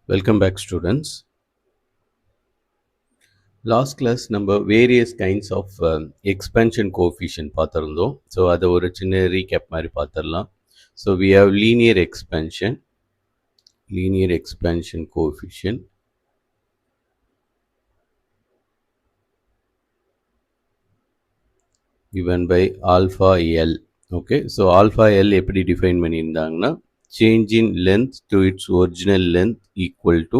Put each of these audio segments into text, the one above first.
Welcome back, students. Last class நம்ம various kinds of expansion coefficient பார்த்திருந்தோம். So அதை ஒரு சின்ன ரீகேப் மாதிரி பார்த்துடலாம். So we have linear expansion coefficient given by alpha L. Okay, so alpha L எப்படி define பண்ணியிருந்தாங்கன்னா change in length to its original length equal to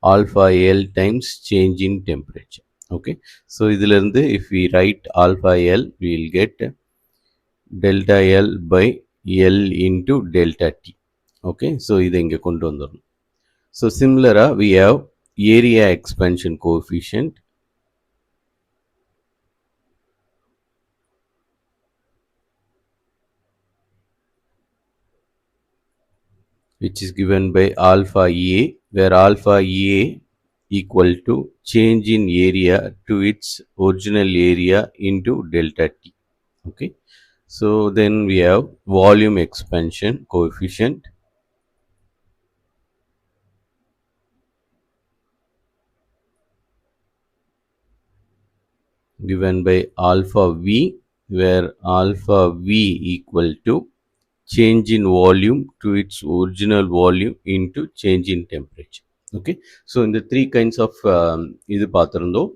alpha L times change in temperature. Okay, so இதிலிருந்து if we write alpha L, we will get delta L by L into delta T. Okay, so இதை இங்கே கொண்டு வந்துடணும். So similarly, we have area expansion coefficient which is given by alpha A, where alpha A equal to change in area to its original area into delta T. Okay, so then we have volume expansion coefficient given by alpha V, where alpha V equal to change in volume to its original volume into change in temperature. Okay, so in the three kinds of இது பார்த்துருந்தோம்,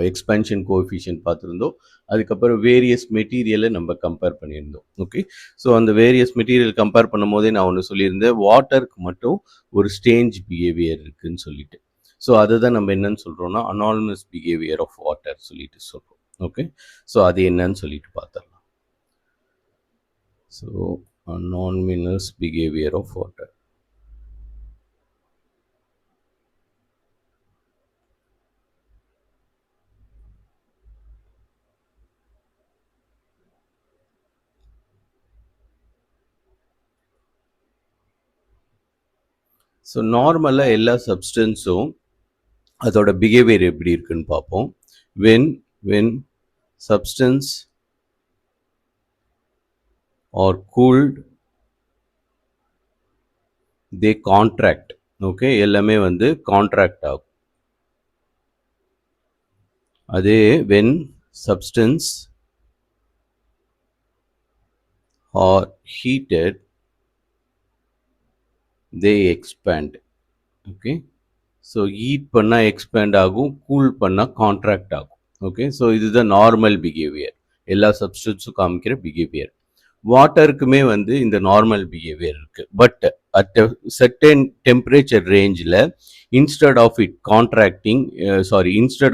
expansion coefficient பார்த்துருந்தோம். அதுக்கப்புறம் various மெட்டீரியலை நம்ம compare பண்ணியிருந்தோம். Okay, so அந்த various material compare பண்ணும் போதே நான் ஒன்று சொல்லியிருந்தேன், வாட்டருக்கு மட்டும் ஒரு ஸ்டேஞ்ச் பிஹேவியர் இருக்குன்னு சொல்லிட்டு. ஸோ அதை தான் நம்ம என்னன்னு சொல்கிறோம்னா அனானிமஸ் பிஹேவியர் ஆஃப் வாட்டர் சொல்லிட்டு சொல்கிறோம். ஓகே, ஸோ அது என்னன்னு சொல்லிட்டு பார்த்துடலாம். So anonymous behavior of water. So நார்மலாக எல்லா சப்ஸ்டன்ஸும் அதோட பிஹேவியர் எப்படி இருக்குன்னு பார்ப்போம். when substance are cooled, they contract. Okay, எல்லாமே வந்து கான்ட்ராக்ட் ஆகும். அதே when substance are heated, they expand. Okay, so heat பண்ணால் எக்ஸ்பேண்ட் ஆகும், கூல் பண்ணால் கான்ட்ராக்ட் ஆகும். ஓகே, ஸோ இதுதான் நார்மல் பிஹேவியர், எல்லா சப்ஸ்டன்ஸும் காமிக்கிற பிஹேவியர். வாட்டருக்குமே வந்து இந்த நார்மல் பிஹேவியர் இருக்குது. பட் அட் செர்டன் டெம்பரேச்சர் ரேஞ்சில் instead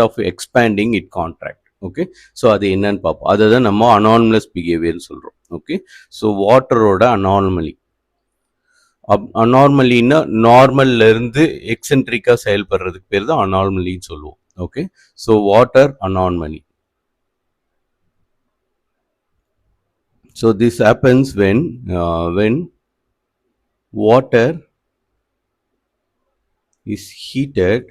of expanding it contract. Okay, so அது என்னன்னு பார்ப்போம். அதை தான் நம்ம அனானிமஸ் பிஹேவியர்னு சொல்கிறோம். ஓகே, ஸோ வாட்டரோட அனார்மலின்னா நார்மல்ல இருந்து எக்ஸென்ட்ரிக்கா செயல்படுறதுக்கு பேர் தான் அனார்மலின்னு சொல்லுவோம். Okay, so water anomaly. So this happens when water is heated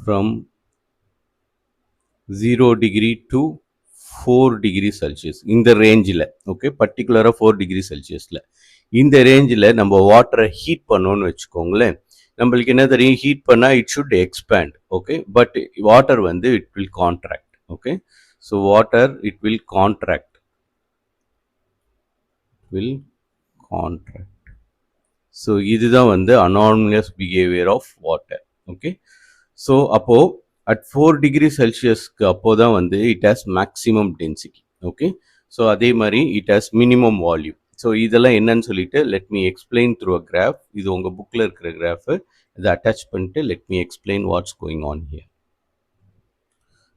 from 0 degree to 4 degree Celsius. இந்த ரேஞ்சில், ஓகே, பர்டிகுலராக 4 degree Celsiusல இந்த ரேஞ்சில் நம்ம வாட்டரை ஹீட் பண்ணோன்னு வச்சுக்கோங்களேன். நம்மளுக்கு என்ன தெரியும், ஹீட் பண்ணால் it should expand. Okay, but water வந்து it will contract. Okay, so water it will contract. So இதுதான் வந்து anonymous behaviour of water. Okay, so அப்போது அட் 4 degree செல்சியஸ்க்கு அப்போ தான் வந்து it has maximum density. Okay, so அதே மாதிரி it has minimum volume. So இதெல்லாம் என்னன்னு சொல்லிட்டு let me explain through a graph. இது உங்கள் புக்கில் இருக்கிற கிராஃபு, இதை அட்டாச் பண்ணிட்டு let me explain watts going on here.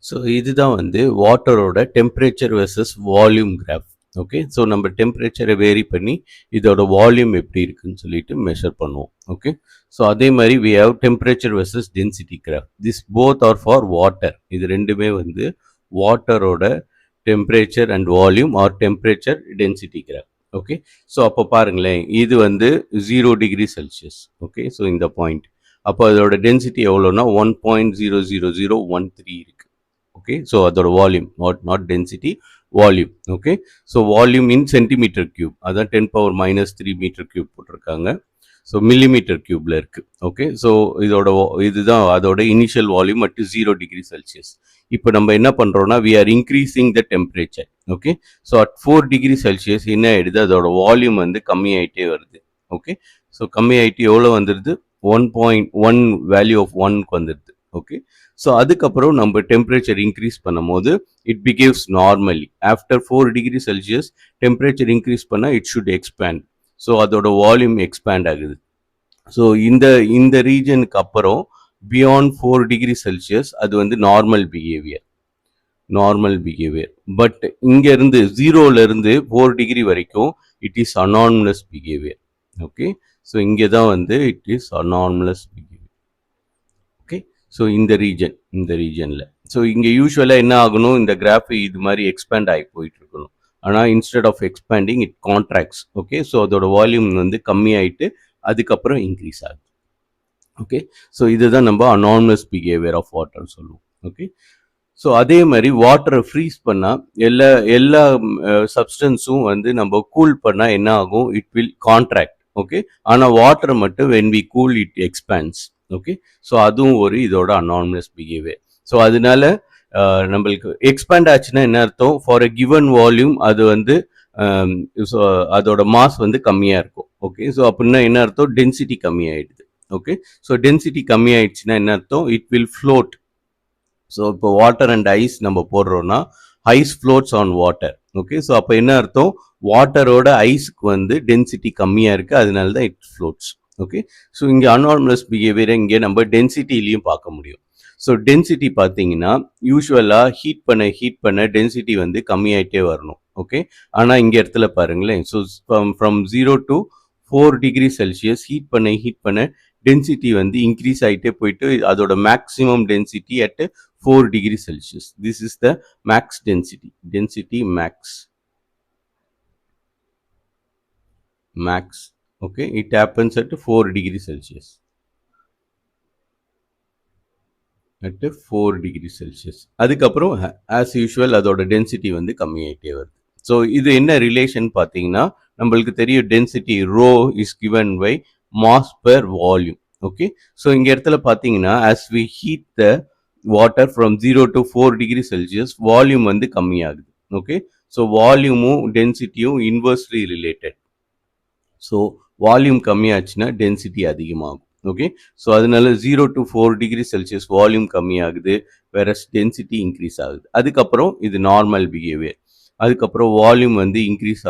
So இதுதான் வந்து வாட்டரோட temperature versus volume graph. Okay, so நம்ம டெம்பரேச்சரை வேரி பண்ணி இதோட வால்யூம் எப்படி இருக்குன்னு சொல்லிட்டு மெஷர் பண்ணுவோம். ஓகே, ஸோ அதே மாதிரி we have temperature versus density graph. This both are for water. இது ரெண்டுமே வந்து வாட்டரோட temperature and volume or temperature density graph. Okay, so அப்போ பாருங்களேன், இது வந்து 0 degree செல்சியஸ். ஓகே, ஸோ இந்த பாயிண்ட், அப்போ அதோட டென்சிட்டி எவ்வளோனா 1.00013 இருக்கு. ஓகே, ஸோ அதோட volume, not density, volume. Okay, so volume in centimetre cube, அதான் 10⁻³ மீட்டர் கியூப் போட்டிருக்காங்க. ஸோ மில்லிமீட்டர் கியூப்ல இருக்கு. ஓகே, ஸோ இதுதான் அதோட initial volume at 0 degree Celsius. இப்போ நம்ம என்ன பண்றோம்னா we are increasing the temperature. Okay, so at 4 degree Celsius என்ன ஆயிடுது, அதோட வால்யூம் வந்து கம்மியாயிட்டே வருது. ஓகே, ஸோ கம்மியாயிட்டு எவ்வளோ வந்துடுது, 1.1 வேல்யூ ஆஃப் 1க்கு வந்துடுது. ஓகே, ஸோ அதுக்கப்புறம் நம்ம டெம்பரேச்சர் இன்க்ரீஸ் பண்ணும்போது it behaves normally. After 4 degree Celsius temperature increase பண்ணால் இட் ஷுட் எக்ஸ்பேண்ட். ஸோ அதோட வால்யூம் எக்ஸ்பேண்ட் ஆகுது. ஸோ இந்த ரீஜனுக்கு அப்புறம் பியாண்ட் 4 டிகிரி செல்சியஸ் அது வந்து நார்மல் பிஹேவியர். பட் இங்க இருந்து 0ல இருந்து 4 டிகிரி வரைக்கும் it is anomalous behaviour. Okay, so இங்கே தான் வந்து it is anomalous behaviour. Okay, so இந்த ரீஜனில் ஸோ இங்கே யூஸ்வலாக என்ன ஆகணும், இந்த கிராஃப் இது மாதிரி எக்ஸ்பேண்ட் ஆகி போயிட்டு இருக்கணும். ஆனால் instead of expanding it contracts. Okay, so அதோட வால்யூம் வந்து கம்மியாயிட்டு அதுக்கப்புறம் இன்க்ரீஸ் ஆகுது. ஓகே, ஸோ இதுதான் நம்ம அனார்மலஸ் பிஹேவியர் ஆஃப் வாட்டர் சொல்லுவோம். ஓகே, ஸோ அதே மாதிரி வாட்டரை ஃப்ரீஸ் பண்ணால் எல்லா சப்ஸ்டன்ஸும் வந்து நம்ம கூல் பண்ணால் என்ன ஆகும், இட் வில் கான்ட்ராக்ட். ஓகே, ஆனால் வாட்டரை மட்டும் when we cool it expands. Okay, so அதுவும் ஒரு இதோட அனார்மலஸ் பிஹேவியர். ஸோ அதனால நம்மளுக்கு எக்ஸ்பேண்ட் ஆச்சுன்னா என்ன அர்த்தம், ஃபார் அ கிவன் வால்யூம் அது வந்து ஸோ அதோட மாஸ் வந்து கம்மியாக இருக்கும். ஓகே, ஸோ அப்படின்னா என்ன அர்த்தம், டென்சிட்டி கம்மியாயிடுது. ஓகே, ஸோ டென்சிட்டி கம்மியாயிடுச்சுன்னா என்ன அர்த்தம், இட் வில் ஃப்ளோட். ஸோ இப்போ வாட்டர் அண்ட் ஐஸ் நம்ம போடுறோம்னா ice floats on water. Okay, so அப்போ என்ன அர்த்தம், வாட்டரோட ஐஸுக்கு வந்து டென்சிட்டி கம்மியாக இருக்குது, அதனால தான் இட் ஃப்ளோட்ஸ். ஓகே, ஸோ இங்கே அனார்மலஸ் பிஹேவியரை இங்கே நம்ம டென்சிட்டிலையும் பார்க்க முடியும். ஸோ டென்சிட்டி பார்த்தீங்கன்னா யூஸ்வலாக ஹீட் பண்ண டென்சிட்டி வந்து கம்மியாயிட்டே வரணும். ஓகே, ஆனால் இங்கே இடத்துல பாருங்களேன், so from 0 to 4 degree Celsius heat பண்ண டென்சிட்டி வந்து இன்க்ரீஸ் ஆகிட்டே போயிட்டு அதோட maximum density at 4 degree Celsius. This is the max density max. Okay, it happens at 4 degree Celsius. At 4 degree Celsius. அதுக்கப்புறம் as usual அதோட டென்சிட்டி வந்து கம்மியாயிட்டே வருது. So இது என்ன ரிலேஷன் பார்த்தீங்கன்னா நம்மளுக்கு தெரியும், density row is given by mass per volume. Okay, so இங்க இடத்துல பார்த்தீங்கன்னா as we heat the water from 0 to 4 degree Celsius volume வந்து கம்மியாகுது. ஓகே, ஸோ வால்யூமும் டென்சிட்டியும் இன்வெர்ஸ்லி ரிலேட்டட். ஸோ வால்யூம் கம்மியாச்சுன்னா டென்சிட்டி அதிகமாகும். ஓகே, ஸோ அதனால 0 to 4 டிகிரி செல்சியஸ் வால்யூம் கம்மியாகுது, வேற டென்சிட்டி இன்க்ரீஸ் ஆகுது. அதுக்கப்புறம் இது நார்மல் பிஹேவியர். அதுக்கப்புறம் வால்யூம் வந்து இன்க்ரீஸ்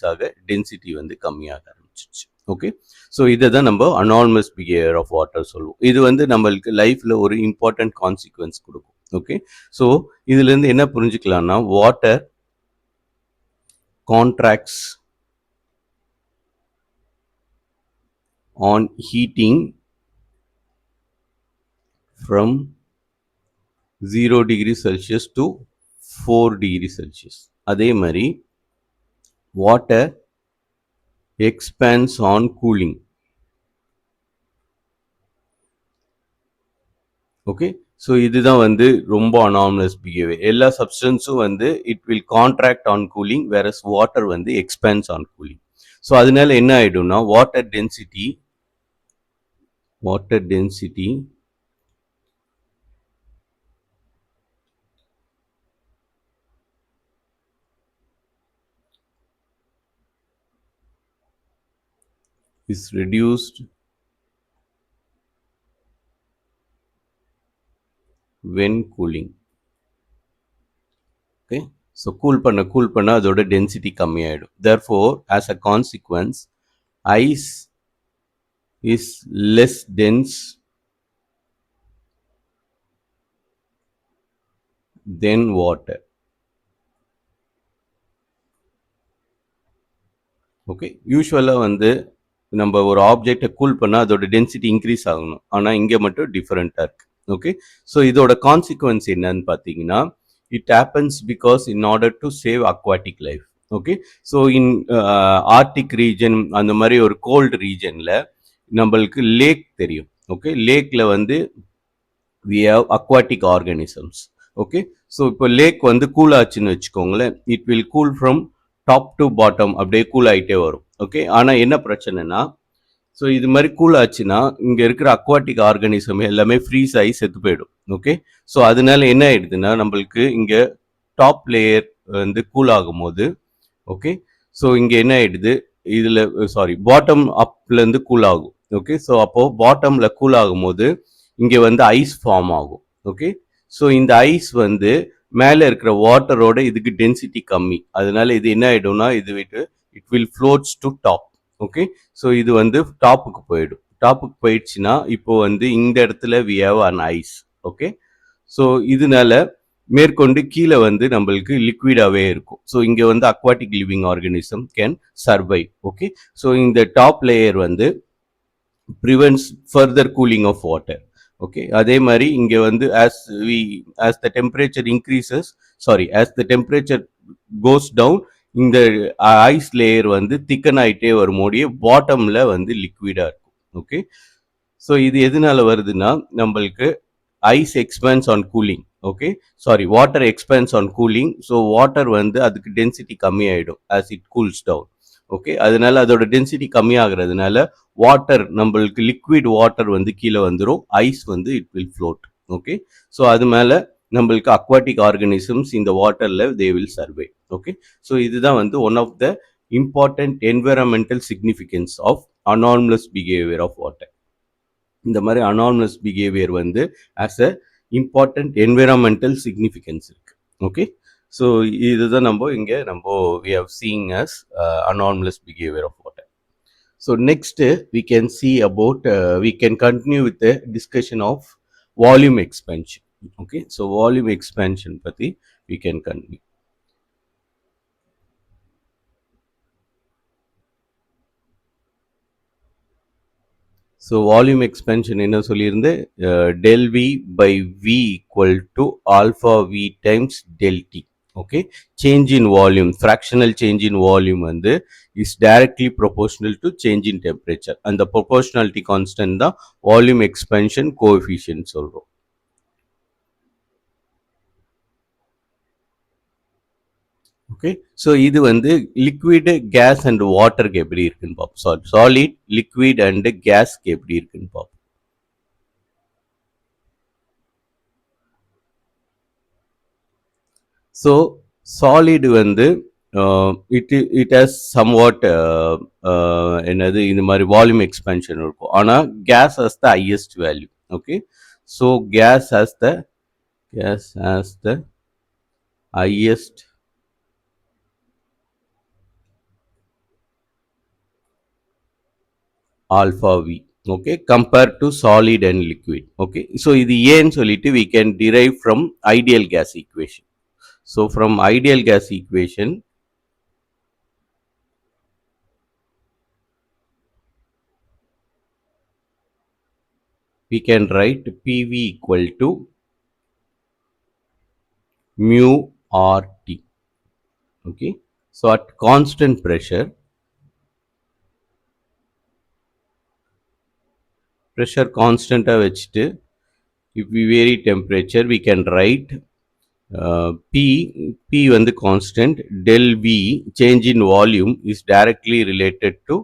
ஆக டென்சிட்டி வந்து கம்மியாக ஆரம்பிச்சிச்சு. ஓகே, ஸோ இதை தான் நம்ம அனார்மலஸ் பிஹேவியர் ஆஃப் வாட்டர் சொல்லுவோம். இது வந்து நம்மளுக்கு லைஃப்ல ஒரு இம்பார்ட்டன்ட் கான்சிக்வன்ஸ் கொடுக்கும். ஓகே, ஸோ இதுல இருந்து என்ன புரிஞ்சுக்கலாம்னா water contracts on heating from 0 degree Celsius to 4 degree Celsius. அதே மாதிரி water expands on cooling. Okay, so இதுதான் வந்து ரொம்ப அனார்மலஸ் பிஹேவியர். எல்லா சப்ஸ்டன்ஸும் வந்து it will contract on cooling, whereas water வந்து எக்ஸ்பேன்ஸ் ஆன் கூலிங். ஸோ அதனால என்ன ஆயிடும்னா water density is reduced when cooling. Okay, so cool பண்ண அதோட density கம்மியாயிடும். Therefore as a consequence ice is less dense than water. Okay, யூஸ்வலாக வந்து நம்ம ஒரு ஆப்ஜெக்டை கூல் பண்ணால் அதோட டென்சிட்டி இன்க்ரீஸ் ஆகணும், ஆனால் இங்கே மட்டும் டிஃப்ரெண்ட்டாக இருக்கு. ஓகே, ஸோ இதோட கான்சிக்வன்ஸ் என்னன்னு பார்த்தீங்கன்னா it happens because in order to save aquatic life. Okay, so in Arctic region அந்த மாதிரி ஒரு கோல்டு ரீஜனில் நம்மளுக்கு லேக் தெரியும். ஓகே, லேக்கில் வந்து we have aquatic organisms. Okay, so இப்போ லேக் வந்து கூல் ஆச்சுன்னு வச்சுக்கோங்களேன், it will cool from top to bottom, அப்படியே கூல் ஆகிட்டே வரும். ஓகே, ஆனால் என்ன பிரச்சனைனா ஸோ இது மாதிரி கூல் ஆச்சுன்னா இங்கே இருக்கிற அக்வாட்டிக் ஆர்கானிசம் எல்லாமே ஃப்ரீஸ் ஆகி செத்து போயிடும். ஓகே, ஸோ அதனால என்ன ஆயிடுதுன்னா நம்மளுக்கு இங்கே டாப் லேயர் வந்து கூல் ஆகும்போது, ஓகே, ஸோ இங்கே என்ன ஆயிடுது, இதில் சாரி பாட்டம் அப்லேருந்து கூல் ஆகும். ஓகே, ஸோ அப்போது பாட்டமில் கூல் ஆகும்போது இங்கே வந்து ஐஸ் ஃபார்ம் ஆகும். ஓகே, ஸோ இந்த ஐஸ் வந்து மேலே இருக்கிற வாட்டரோட இதுக்கு டென்சிட்டி கம்மி, அதனால இது என்ன ஆகிடும்னா இது விட்டு it will floats to top. Okay, so இது வந்து டாப்புக்கு போயிடும். டாப்புக்கு போயிடுச்சுன்னா இப்போ வந்து இந்த இடத்துல we have an ice. Okay, so இதனால மேற்கொண்டு கீழே வந்து நம்மளுக்கு லிக்விடாகவே இருக்கும். ஸோ இங்கே வந்து aquatic living organism can survive. Okay, so இந்த டாப் லேயர் வந்து prevents further cooling of water. Okay, அதே மாதிரி இங்கே வந்து as the temperature increases, as the temperature goes down, இந்த ஐஸ் லேயர் வந்து திக்கன் ஆகிட்டே வரும்போது பாட்டமில் வந்து லிக்விடாக இருக்கும். ஓகே, ஸோ இது எதனால வருதுன்னா நம்மளுக்கு ice expands on cooling. Okay, water expands on cooling. So water வந்து அதுக்கு டென்சிட்டி கம்மியாயிடும் as it cools down. Okay, அதனால அதோட டென்சிட்டி கம்மியாகிறதுனால வாட்டர் நம்மளுக்கு லிக்விட் வாட்டர் வந்து கீழே வந்துடும், ஐஸ் வந்து it will float. Okay, so அது மேலே நம்மளுக்கு அக்வாட்டிக் ஆர்கானிசம்ஸ் இந்த வாட்டரில் they will survive. Okay, so இதுதான் வந்து one of the important environmental significance of anomalous behaviour of water. இந்த மாதிரி அனார்மலஸ் பிஹேவியர் வந்து as a important environmental significance இருக்கு. ஓகே, ஸோ இதுதான் நம்ம we have seen as anomalous behavior of water. So next we can see about we can continue with the discussion of volume expansion. Okay, so volume expansion பத்தி we can continue. So volume expansion என்ன சொல்லியிருந்து, del V by V equal to alpha V times del T. Okay, change in volume, fractional change in volume வந்து is directly proportional to change in temperature. அந்த proportionality constant தான் volume expansion coefficient சொல்கிறோம். Okay, so இது வந்து liquid, case and வாட்டருக்கு எப்படி இருக்குன்னு பார்ப்போம். Solid, liquid and கேஸ்க்கு எப்படி இருக்குன்னு பார்ப்போம். ஸோ சாலிடு வந்து இட் ஹாஸ் சம்வாட் என்னது இந்த மாதிரி வால்யூம் எக்ஸ்பென்ஷன் இருக்கும். ஆனால் gas has the highest value. Okay, so gas has the highest alpha V. Okay, compared to solid and liquid. Okay, so இது ஏன்னு சொல்லிட்டு we can derive from ideal gas equation. So from ideal gas equation we can write PV equal to mu RT. Okay, so at constant pressure constant வச்சுட்டு if we vary temperature we can write P வந்து constant, del V change in volume is directly related to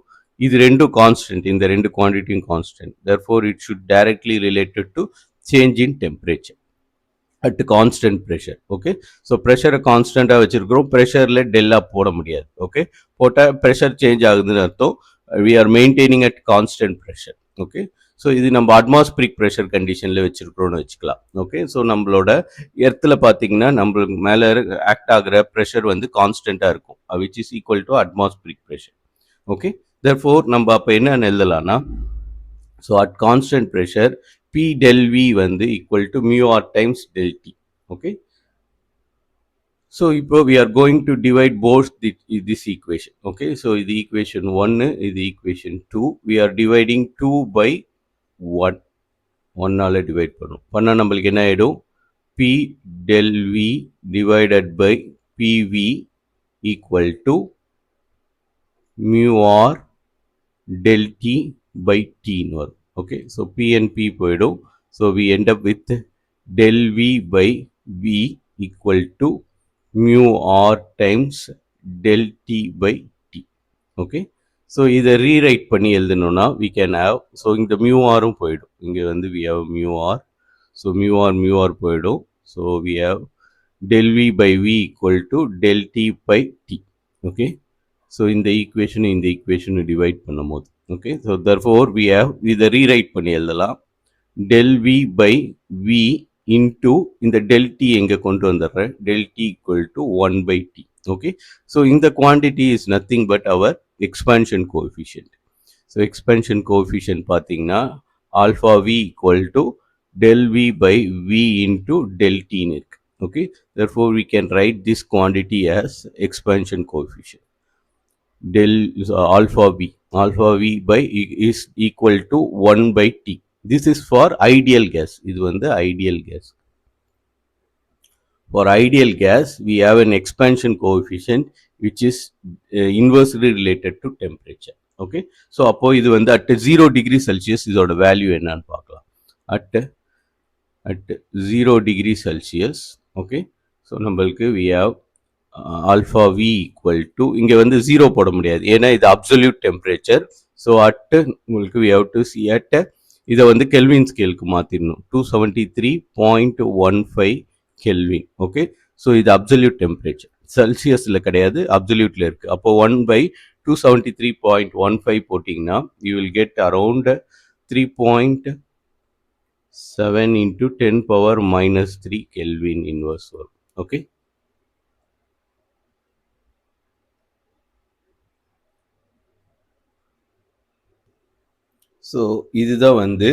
இது ரெண்டும் constant, இந்த ரெண்டு quantity constant, therefore it should directly related to change in temperature at constant pressure. Okay, so pressure constant வச்சிருக்கிறோம், pressureல Della போட முடியாது. Okay, போட்டால் pressure change ஆகுதுன்னு அர்த்தம், we are maintaining at constant pressure. Okay, so இது நம்ம அட்மாஸ்பிரிக் ப்ரெஷர் கண்டிஷனில் வச்சுருக்கிறோன்னு வச்சுக்கலாம். ஓகே, ஸோ நம்மளோட எர்த்தில் பார்த்தீங்கன்னா நம்மளுக்கு மேலே ஆக்ட் ஆகிற ப்ரெஷர் வந்து கான்ஸ்டண்ட்டாக இருக்கும், which is equal to atmospheric pressure. Okay, therefore நம்ம அப்போ என்ன எழுதலாம்னா, so at constant pressure P del V வந்து equal to mu R times del T. Okay, so இப்போ we are going to divide both this equation. Okay, so இது equation 1, இது equation 2. We are dividing 2 by 1. 1ஆல் divide பண்ணும் பண்ணால் நம்மளுக்கு என்ன ஆகிடும், P del V divided by PV equal to mu R del T by T வரும். Okay, so P and P போயிடும். So we end up with del V by V equal to mu R times del T by T. Okay, so இதை rewrite பண்ணி எழுதணும்னா we can have, so இந்த mu ஆரும் போயிடும், இங்கே வந்து we have mu R, so mu R போயிடும். So we have del v by v equal to del t by t. Okay, so இந்த ஈக்குவேஷன் டிவைட் பண்ணும்போது okay, so therefore we have, இதை rewrite பண்ணி எழுதலாம் del v by v into இந்த del t எங்கே கொண்டு வந்துடுறேன், del t equal to 1 by t. Okay, so இந்த quantity is nothing but our expansion coefficient. So expansion coefficient பார்த்தீங்கன்னா alpha v equal to del v by v into del t ன்னு இருக்கு. Okay, therefore we can write this quantity as expansion coefficient del alpha v by is equal to 1 by t. This is for ideal gas. இது வந்து ideal gas. For ideal gas we have an expansion coefficient which is inversely related to temperature. Okay, so அப்போ இது வந்து at 0 degree Celsius இதோட value என்னன்னு பார்க்கலாம். At 0 degree Celsius, okay, so நம்மளுக்கு we have alpha v equal to, இங்கே வந்து 0 போட முடியாது ஏன்னா இது absolute temperature. so at உங்களுக்கு we have to see at, இதை வந்து கெல்வின் ஸ்கேலுக்கு மாற்றிடணும், 273.15 கெல்வின். ஓகே, ஸோ இது அப்சல்யூட் டெம்பரேச்சர், செல்சியஸில் கிடையாது, அப்சல்யூட்டில் இருக்குது. அப்போ 1/273.15 போட்டிங்கன்னா you will get around 3.7 into 10 power minus 3 Kelvin inverse வரும். ஓகே, ஸோ இதுதான் வந்து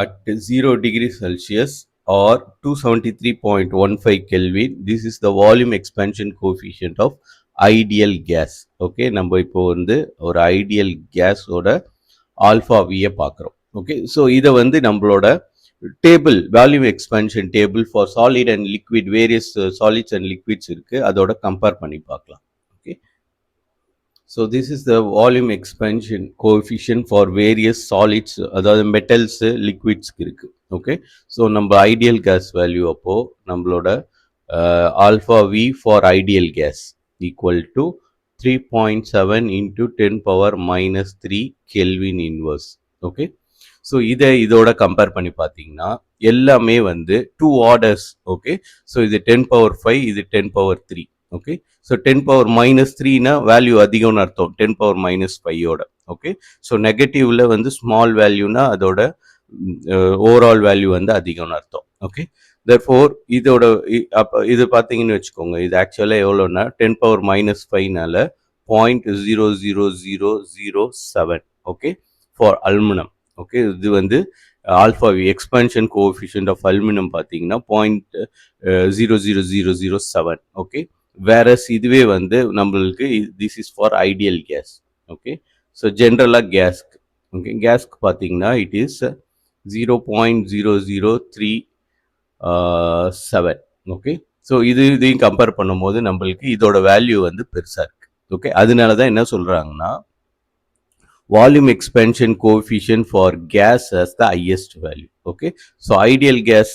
at 0 degree Celsius or 273.15 Kelvin, this is the volume expansion coefficient of ideal gas. Okay, நம்ம இப்போ வந்து ஒரு ஐடியல் கேஸோட ஆல்ஃபா வியை பார்க்குறோம். ஓகே, ஸோ இதை வந்து நம்மளோட table, volume expansion table for solid and liquid, various solids and liquids இருக்குது, அதோட கம்பேர் பண்ணி பார்க்கலாம். Okay, so this is the volume expansion coefficient for various solids, அதாவது மெட்டல்ஸ் லிக்விட்ஸ் இருக்கு. ஓகே, ஸோ நம்ம ஐடியல் கேஸ் வேல்யூ அப்போ நம்மளோட alpha V for ideal gas equal to 3.7 into 10 power minus 3 Kelvin inverse. Okay, so இதோட compare பண்ணி பார்த்தீங்கன்னா எல்லாமே வந்து 2 ஆர்டர்ஸ். ஓகே, ஸோ இது 10 power 5, இது 10 power 3. Okay, so 10 power minus 3னா வேல்யூ அதிகம்னு அர்த்தம் 10 power minus 5ஓட. ஓகே, ஸோ நெகட்டிவ்ல வந்து ஸ்மால் வேல்யூனா அதோட ஓவரால் வேல்யூ வந்து அதிகம்னு அர்த்தம். ஓகே, therefore இதோட இது பார்த்தீங்கன்னு வச்சுக்கோங்க, இது ஆக்சுவலாக எவ்வளோன்னா 10 power minus 5னால 0.00007. Okay, for aluminium. ஓகே, இது வந்து alpha expansion coefficient of aluminium பார்த்தீங்கன்னா 0.00007. ஓகே, வேரஸ் இதுவே வந்து நம்மளுக்கு this is for ideal gas. Okay, so ஜென்ரலாக கேஸ்க்கு, ஓகே, கேஸ்க்கு பார்த்தீங்கன்னா இட் இஸ் 0.0337. ஓகே, ஸோ இதையும் கம்பேர் பண்ணும்போது நம்மளுக்கு இதோட வேல்யூ வந்து பெருசாக இருக்குது. ஓகே, அதனால தான் என்ன சொல்கிறாங்கன்னா volume expansion coefficient for gas as the highest value. Okay, so ideal gas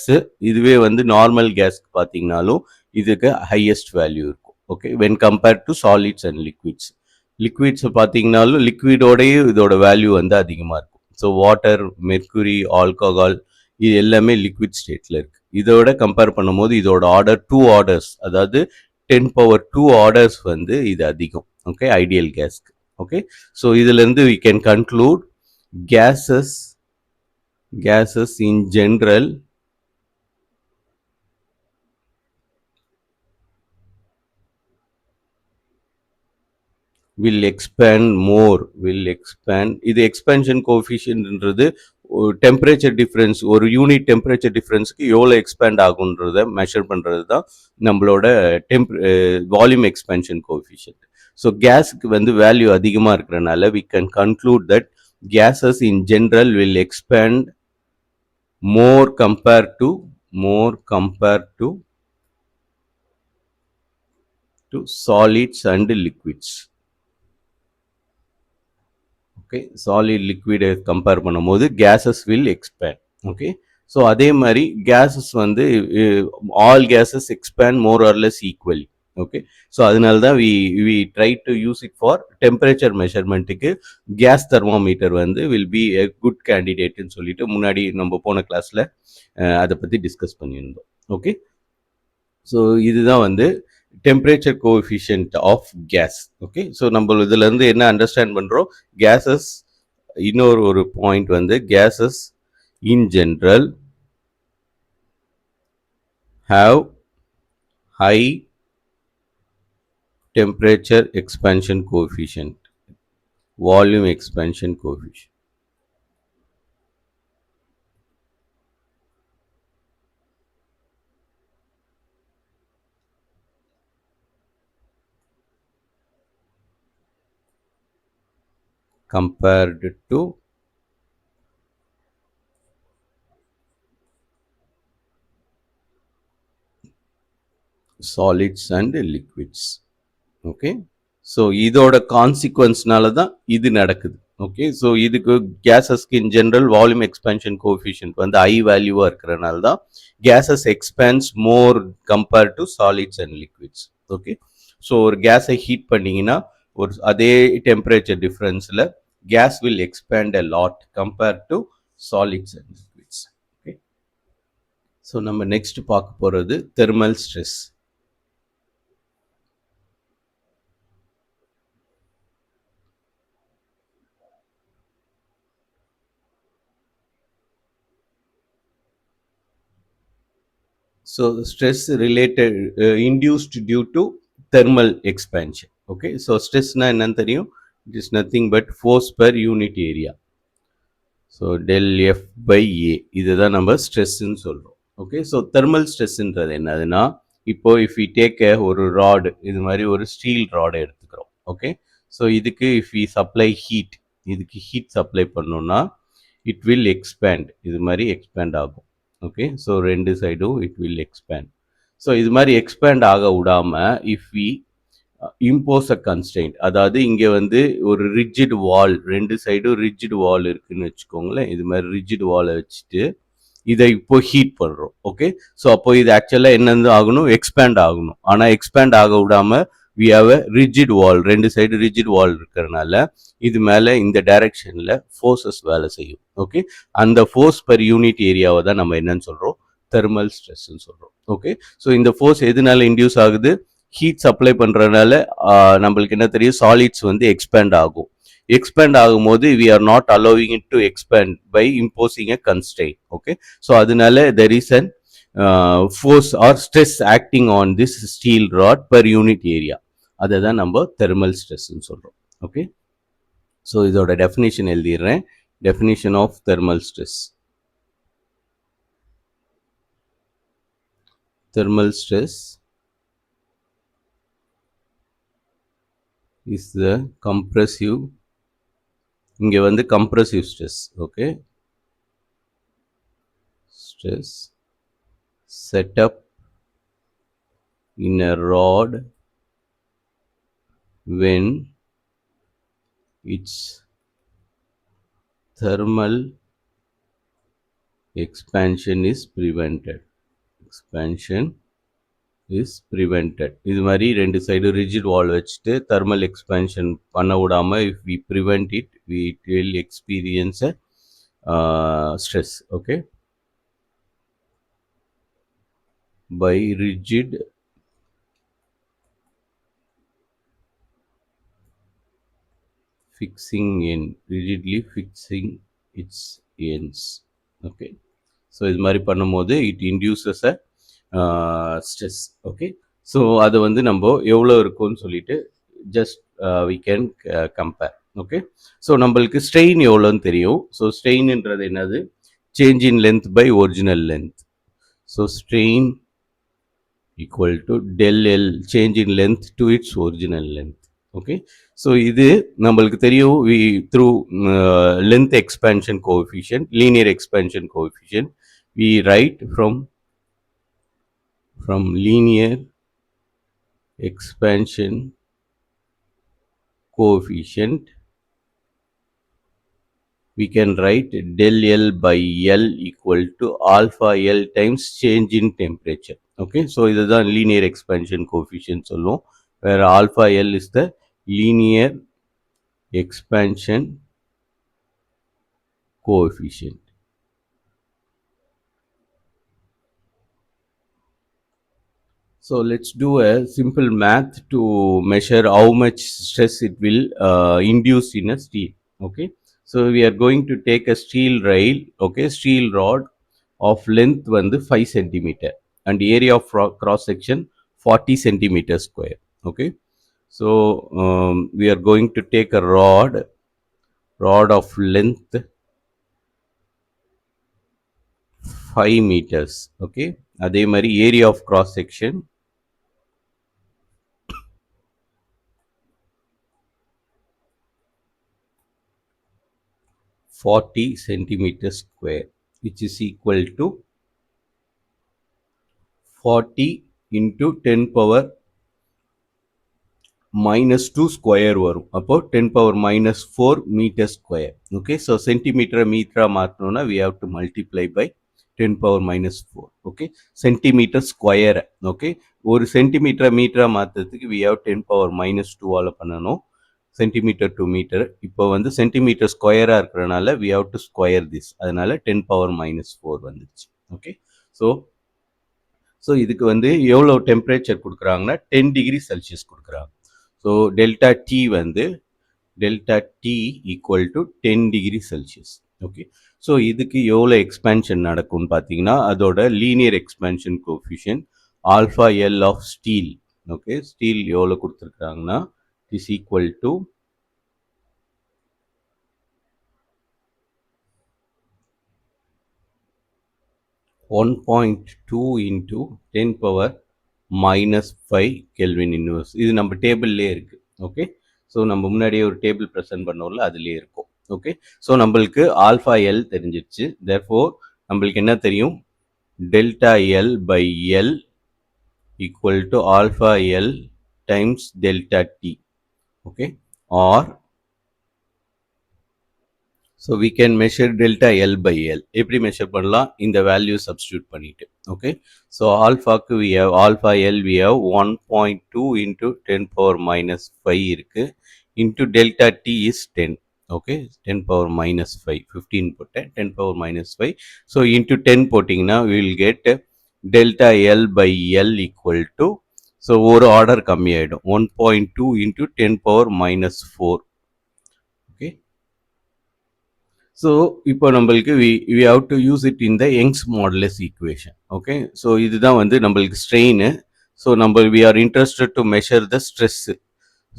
இதுவே வந்து நார்மல் கேஸ்க்கு பார்த்தீங்கன்னாலும் இதுக்கு ஹையஸ்ட் வேல்யூ இருக்கும். Okay, when compared to solids and liquids. Liquids பார்த்தீங்கன்னாலும் லிக்விடோடையே இதோட வேல்யூ வந்து அதிகமாக இருக்கும். ஸோ வாட்டர், மெர்க்குரி, ஆல்கஹால் இது எல்லாமே லிக்விட் ஸ்டேட்டில் இருக்குது. இதோட கம்பேர் பண்ணும்போது இதோட ஆர்டர் 2 ஆர்டர்ஸ், அதாவது 10 power 2 ஆர்டர்ஸ் வந்து இது அதிகம். ஓகே, ஐடியல் கேஸ்க்கு. ஓகே, ஸோ இதிலிருந்து we can conclude gases in general will expand. இது எக்ஸ்பேன்ஷன் கோஎஃபிஷியன்ட்ன்றது டெம்பரேச்சர் டிஃப்ரென்ஸ், ஒரு யூனிட் டெம்பரேச்சர் டிஃப்ரென்ஸுக்கு எவ்வளோ எக்ஸ்பேண்ட் ஆகுன்றத மெஷர் பண்ணுறது தான் நம்மளோட வால்யூம் எக்ஸ்பேன்ஷன் கோஎஃபிஷியன்ட். ஸோ கேஸுக்கு வந்து வேல்யூ அதிகமாக இருக்கிறனால we can conclude that gases in general will expand more compared to solids and liquids. Okay, solid லிக்விடை கம்பேர் பண்ணும்போது gases will expand. Okay, so அதே மாதிரி கேஸஸ் வந்து all gases expand more or less equally. Okay. So அதனால தான் we try to use it for temperature மெஷர்மெண்ட்டுக்கு gas thermometer வந்து will be a good கேண்டிடேட்னு சொல்லிட்டு முன்னாடி நம்ம போன கிளாஸில் அதை பற்றி டிஸ்கஸ் பண்ணியிருந்தோம். ஓகே. ஸோ இதுதான் வந்து temperature coefficient of gas. Okay. So நம்ம இதுலேருந்து என்ன அண்டர்ஸ்டாண்ட் பண்ணுறோம், கேஸஸ் இன்னொரு ஒரு பாயிண்ட் வந்து gases in general have high temperature expansion coefficient, volume expansion coefficient. Compared to solids and liquids. Okay. So இதோட கான்சிக்வன்ஸ்னால தான் இது நடக்குது. ஓகே. ஸோ இதுக்கு கேஸஸ்க்கு in general volume expansion coefficient வந்து ஹை வேல்யூவாக இருக்கிறனால தான் gases expands more compared to solids and liquids. Okay. So ஒரு கேஸை ஹீட் பண்ணிங்கன்னா ஒரு அதே டெம்பரேச்சர் டிஃப்ரென்ஸில் gas will expand a lot compared to solids and liquids. Okay. So நம்ம நெக்ஸ்ட் பார்க்க போகிறது thermal stress. So stress related induced due to thermal expansion. Okay. So stress na enna theriyum, it is nothing but force per unit area. So del F by A இதுதான் நம்ம ஸ்ட்ரெஸ்ன்னு சொல்கிறோம். Okay. So thermal ஸ்ட்ரெஸ்ன்றது என்னதுன்னா, இப்போ if we take ஒரு rod, இது மாதிரி ஒரு steel ராடை எடுத்துக்கிறோம். ஓகே. ஸோ இதுக்கு இஃப் வி சப்ளை ஹீட், இதுக்கு ஹீட் சப்ளை பண்ணோம்னா இட் வில் எக்ஸ்பேண்ட், இது மாதிரி எக்ஸ்பேண்ட் ஆகும். ஓகே. ஸோ ரெண்டு சைடும் இட் வில் எக்ஸ்பேண்ட். ஸோ இது மாதிரி எக்ஸ்பேண்ட் ஆக விடாமல் if we impose a constraint, அதாவது இங்கே வந்து ஒரு ரிஜிட் வால், ரெண்டு சைடும் ரிஜிட் வால் இருக்குன்னு வச்சுக்கோங்களேன். இது மாதிரி ரிஜிட் வாலை வச்சுட்டு இதை இப்போ ஹீட் பண்ணுறோம். ஓகே. ஸோ அப்போ இது ஆக்சுவலாக என்னென்னு ஆகணும், எக்ஸ்பேண்ட் ஆகணும். ஆனால் எக்ஸ்பேண்ட் ஆக விடாமல் வி ஹாவ் அ ரிஜிட் வால், ரெண்டு சைடு ரிஜிட் வால் இருக்கிறனால இது மேலே இந்த டைரக்ஷனில் ஃபோர்ஸஸ் வேலை செய்யும். ஓகே. அந்த ஃபோர்ஸ் பர் யூனிட் ஏரியாவை தான் நம்ம என்னன்னு சொல்கிறோம், தெர்மல் ஸ்ட்ரெஸ்ன்னு சொல்கிறோம். ஓகே. ஸோ இந்த ஃபோர்ஸ் எதனால இன்டியூஸ் ஆகுது, ஹீட் சப்ளை பண்ணுறதுனால நம்மளுக்கு என்ன தெரியும், சாலிட்ஸ் வந்து எக்ஸ்பேண்ட் ஆகும். எக்ஸ்பேண்ட் ஆகும்போது we are not allowing it to expand by imposing a constraint. Okay. So அதனால there is an force or stress acting on this steel rod per unit area. அதை தான் நம்ம தெர்மல் ஸ்ட்ரெஸ்ன்னு சொல்கிறோம். Okay. So இதோட definition எழுதிடுறேன். Definition of thermal stress. Thermal stress is the compressive, இங்கே வந்து compressive stress. Okay. stress set up in a rod when its thermal expansion is prevented. Expansion is prevented. இது மாதிரி ரெண்டு side rigid வால் வச்சுட்டு thermal expansion பண்ண விடாமல் if we prevent it we will experience stress. Okay. by rigid fixing end, rigidly fixing its ends. Okay. So இது மாதிரி பண்ணும்போது it induces a stress. Okay. So அது வந்து நம்ம எவ்வளோ இருக்கும்னு சொல்லிட்டு just we can compare. Okay. So நம்மளுக்கு ஸ்ட்ரெயின் எவ்வளோன்னு தெரியும். ஸோ ஸ்ட்ரெயின்ன்றது என்னது, change in length by original length. So strain equal to del L, change in length to its original length. Okay. So இது நம்மளுக்கு தெரியும், we through length expansion coefficient, linear expansion coefficient, we write from linear expansion coefficient we can write del L by L equal to alpha L times change in temperature. Okay, so இதுதான் linear expansion coefficient சொல்லுவோம். where alpha L is the linear expansion coefficient. So let's do a simple math to measure how much stress it will induce in a steel. Okay, so we are going to take a steel rail, okay, steel rod of length வந்து 5 centimeter and area of cross section 40 centimeter square. Okay, so we are going to take a rod of length 5 meters. Okay, அதே மாதிரி area of cross section 40 centimeter square, which is equal to 40 into 10 power minus 2 square வரும். அப்போ 10 power minus 4 meter square. Okay, so centimeter meter மாத்தணும்னா we have to multiply by 10 power minus 4. Okay, centimeter square. Okay, ஒரு centimeter meter மாத்தறதுக்கு we have 10 power minus 2 ஆல பண்ணணும். centimeter to meter. இப்போ வந்து centimeter square இருக்கறனால we have to square this. அதனால 10 power minus 4 வந்துச்சு. Okay, so இதுக்கு வந்து எவ்வளவு டெம்பரேச்சர் கொடுக்குறாங்கன்னா 10 டிகிரி செல்சியஸ் கொடுக்குறாங்க. ஸோ டெல்டா டி வந்து delta T equal to 10 degree Celsius. Okay, so இதுக்கு எவ்வளோ எக்ஸ்பேன்ஷன் நடக்கும்னு பார்த்தீங்கன்னா அதோட linear expansion coefficient alpha L of steel. Okay, steel எவ்வளோ கொடுத்துருக்குறாங்கன்னா is equal to 1.2 into 10 power minus 5 Kelvin inverse. இது நம்ம டேபிள்லேயே இருக்கு. ஓகே, ஸோ நம்ம முன்னாடியே ஒரு டேபிள் ப்ரெசென்ட் பண்ணோம்ல அதுலேயே இருக்கும். ஓகே, ஸோ நம்மளுக்கு ஆல்ஃபா எல் தெரிஞ்சிருச்சு. தேர்ஃபோர் நம்மளுக்கு என்ன தெரியும், delta L by L equal to alpha L times delta T. Okay, or so we can measure delta L by L. எப்படி measure பண்ணலாம், இந்த value substitute பண்ணிட்டு. Okay, so alpha க்கு we have alpha L we have 1.2 into 10 power minus 5 இருக்கு into delta T is 10. Okay, 10 power minus 5, 15 போட்டேன், 10 power minus 5. So into 10 போட்டிங்கன்னா we will get delta L by L equal to, so ஒரு order கம்மியாயிடும், 1.2 into 10 power minus 4. Okay, so இப்போ நம்மளுக்கு we have to use it in the Young's modulus equation. Okay, so இதுதான் வந்து நம்மளுக்கு strain. so நம்ம we are interested to measure the stress.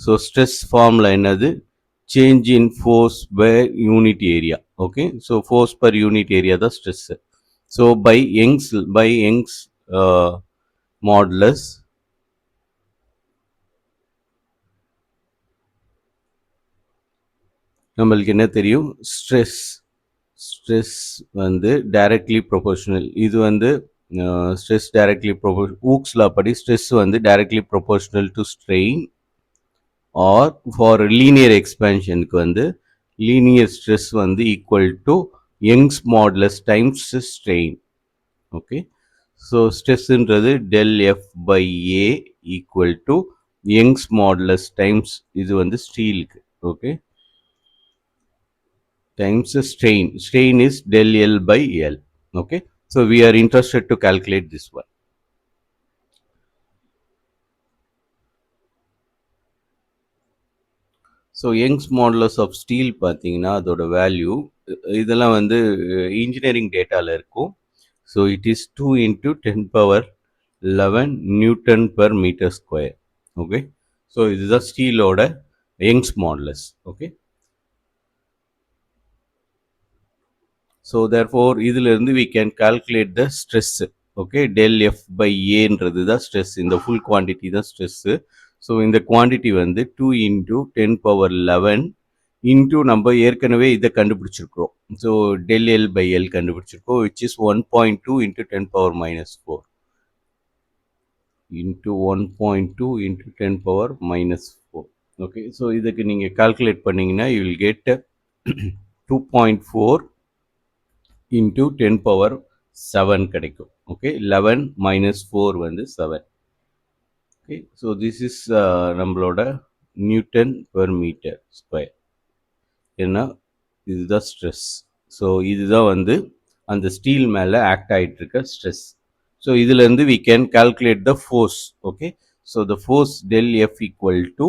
so stress formula என்னது, change in force by unit area. Okay, so force per unit area தான் stress. so by Young's modulus நம்மளுக்கு என்ன தெரியும், stress வந்து டைரக்ட்லி ப்ரொபோர்ஷனல். இது வந்து stress directly hooks லா படி stress வந்து directly proportional to strain, or for linear எக்ஸ்பேன்ஷனுக்கு வந்து லீனியர் ஸ்ட்ரெஸ் வந்து equal to Young's modulus times strain. Okay, so ஸ்ட்ரெஸ்ன்றது del F by A equal to Young's modulus times இது வந்து ஸ்டீலுக்கு. Okay, times strain. Strain is del L by L. Okay, so we are interested to calculate this one. So Young's modulus of steel பார்த்தீங்கன்னா அதோட value இதெல்லாம் வந்து engineering டேட்டாவில் இருக்கும். So it is 2 into 10 power 11 newton per metre square. Okay, so இதுதான் ஸ்டீலோட Young's modulus. Okay, so therefore இதிலிருந்து we can calculate the stress. okay, del F by A ன்றது தான் stress, இந்த full quantity தான் stress. so இந்த quantity வந்து 2 into 10 power 11 into நம்ம ஏற்கனவே இதை கண்டுபிடிச்சிருக்கிறோம். so del L by L கண்டுபிடிச்சிருக்கோம், which is 1.2 into 10 power minus 4 into 1.2 into 10 power minus 4. okay, so இதுக்கு நீங்க calculate பண்ணீங்கன்னா you will get 2.4 into 10 power 7 கிடைக்கும். okay, 11 minus 4 வந்து 7. okay, so this is நம்மளோட நியூட்டன் பெர் மீட்டர் ஸ்கொயர். ஏன்னா இதுதான் stress. So இதுதான் வந்து அந்த ஸ்டீல் மேலே ஆக்ட் ஆகிட்டு இருக்க ஸ்ட்ரெஸ். ஸோ இதுலேருந்து we can calculate the force. Okay, so the force del F equal to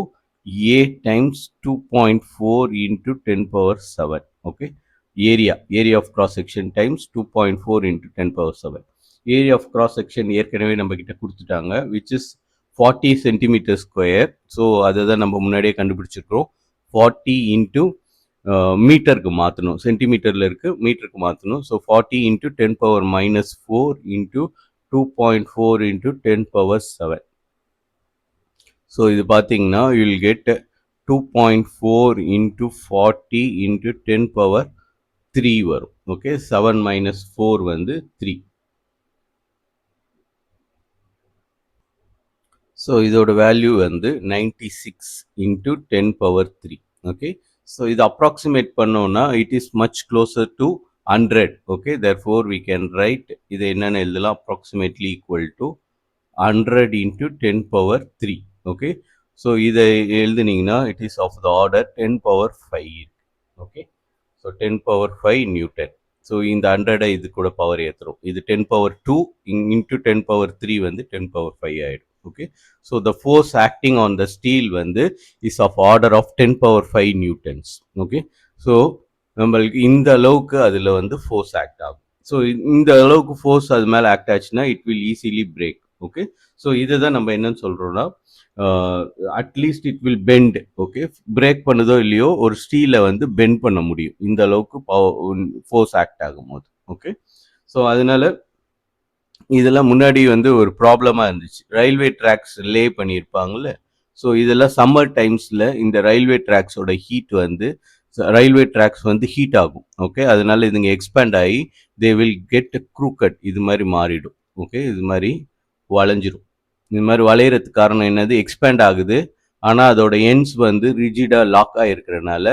A times 2.4 into 10^7. Okay, area of cross section times 2.4 into 10^7. Area of cross section ஏற்கனவே நம்ம கிட்ட கொடுத்துட்டாங்க, which is 40 centimetre square. So அதை தான் நம்ம முன்னாடியே கண்டுபிடிச்சிருக்கிறோம். 40 into மீட்டருக்கு மாற்றணும், சென்டிமீட்டரில் இருக்குது மீட்டருக்கு மாற்றணும். So 40 into 10^-4 into 2.4 into 10^7. So இது பார்த்தீங்கன்னா you will get 2.4 into 40 into 10^3 வரும். ஓகே, 7 minus 4 வந்து 3. ஸோ இதோட வேல்யூ வந்து 96 இன்ட்டு 10^3. ஓகே, ஸோ இது அப்ராக்சிமேட் பண்ணோம்னா it is much closer to 100. Okay, therefore we can write இது என்னென்னு எழுதலாம், approximately equal to 100 into 10^3. Okay, so இதை எழுதுனீங்கன்னா it is of the order 10^5. Okay, so 10^5 newton. So இந்த 100 இது கூட பவர் ஏற்றுறோம். இது 10^2 இன்ட்டு 10^3 வந்து 10^5 ஆகிடும். okay, so the force acting on the steel வந்து is of order of 10^5 newtons. okay, so நம்மளுக்கு இந்த அளவுக்கு அதில் வந்து ஃபோர்ஸ் ஆக்ட் ஆகும். ஸோ இந்த அளவுக்கு ஃபோர்ஸ் அது மேலே ஆக்ட் ஆச்சுன்னா it will easily break. Okay, so இதை தான் நம்ம என்னன்னு சொல்கிறோன்னா at least it will bend. Okay, break பண்ணுதோ இல்லையோ ஒரு ஸ்டீலை வந்து பெண்ட் பண்ண முடியும் இந்த அளவுக்கு ஃபோர்ஸ் ஆக்ட் ஆகும்போது. ஓகே, ஸோ அதனால இதெல்லாம் முன்னாடி வந்து ஒரு ப்ராப்ளமாக இருந்துச்சு. ரயில்வே ட்ராக்ஸ் லே பண்ணியிருப்பாங்கள்ல, ஸோ இதெல்லாம் சம்மர் டைம்ஸில் இந்த ரயில்வே ட்ராக்ஸோட ஹீட் வந்து ரயில்வே ட்ராக்ஸ் வந்து ஹீட் ஆகும். ஓகே, அதனால இதுங்க எக்ஸ்பேண்ட் ஆகி தே வில் கெட் க்ரூக்கட், இது மாதிரி மாறிடும். ஓகே, இது மாதிரி வளைஞ்சிரும். இது மாதிரி வளையிறதுக்கு காரணம் என்னது, எக்ஸ்பேண்ட் ஆகுது, ஆனால் அதோட எண்ட்ஸ் வந்து ரிஜிடாக லாக் ஆகிருக்கிறனால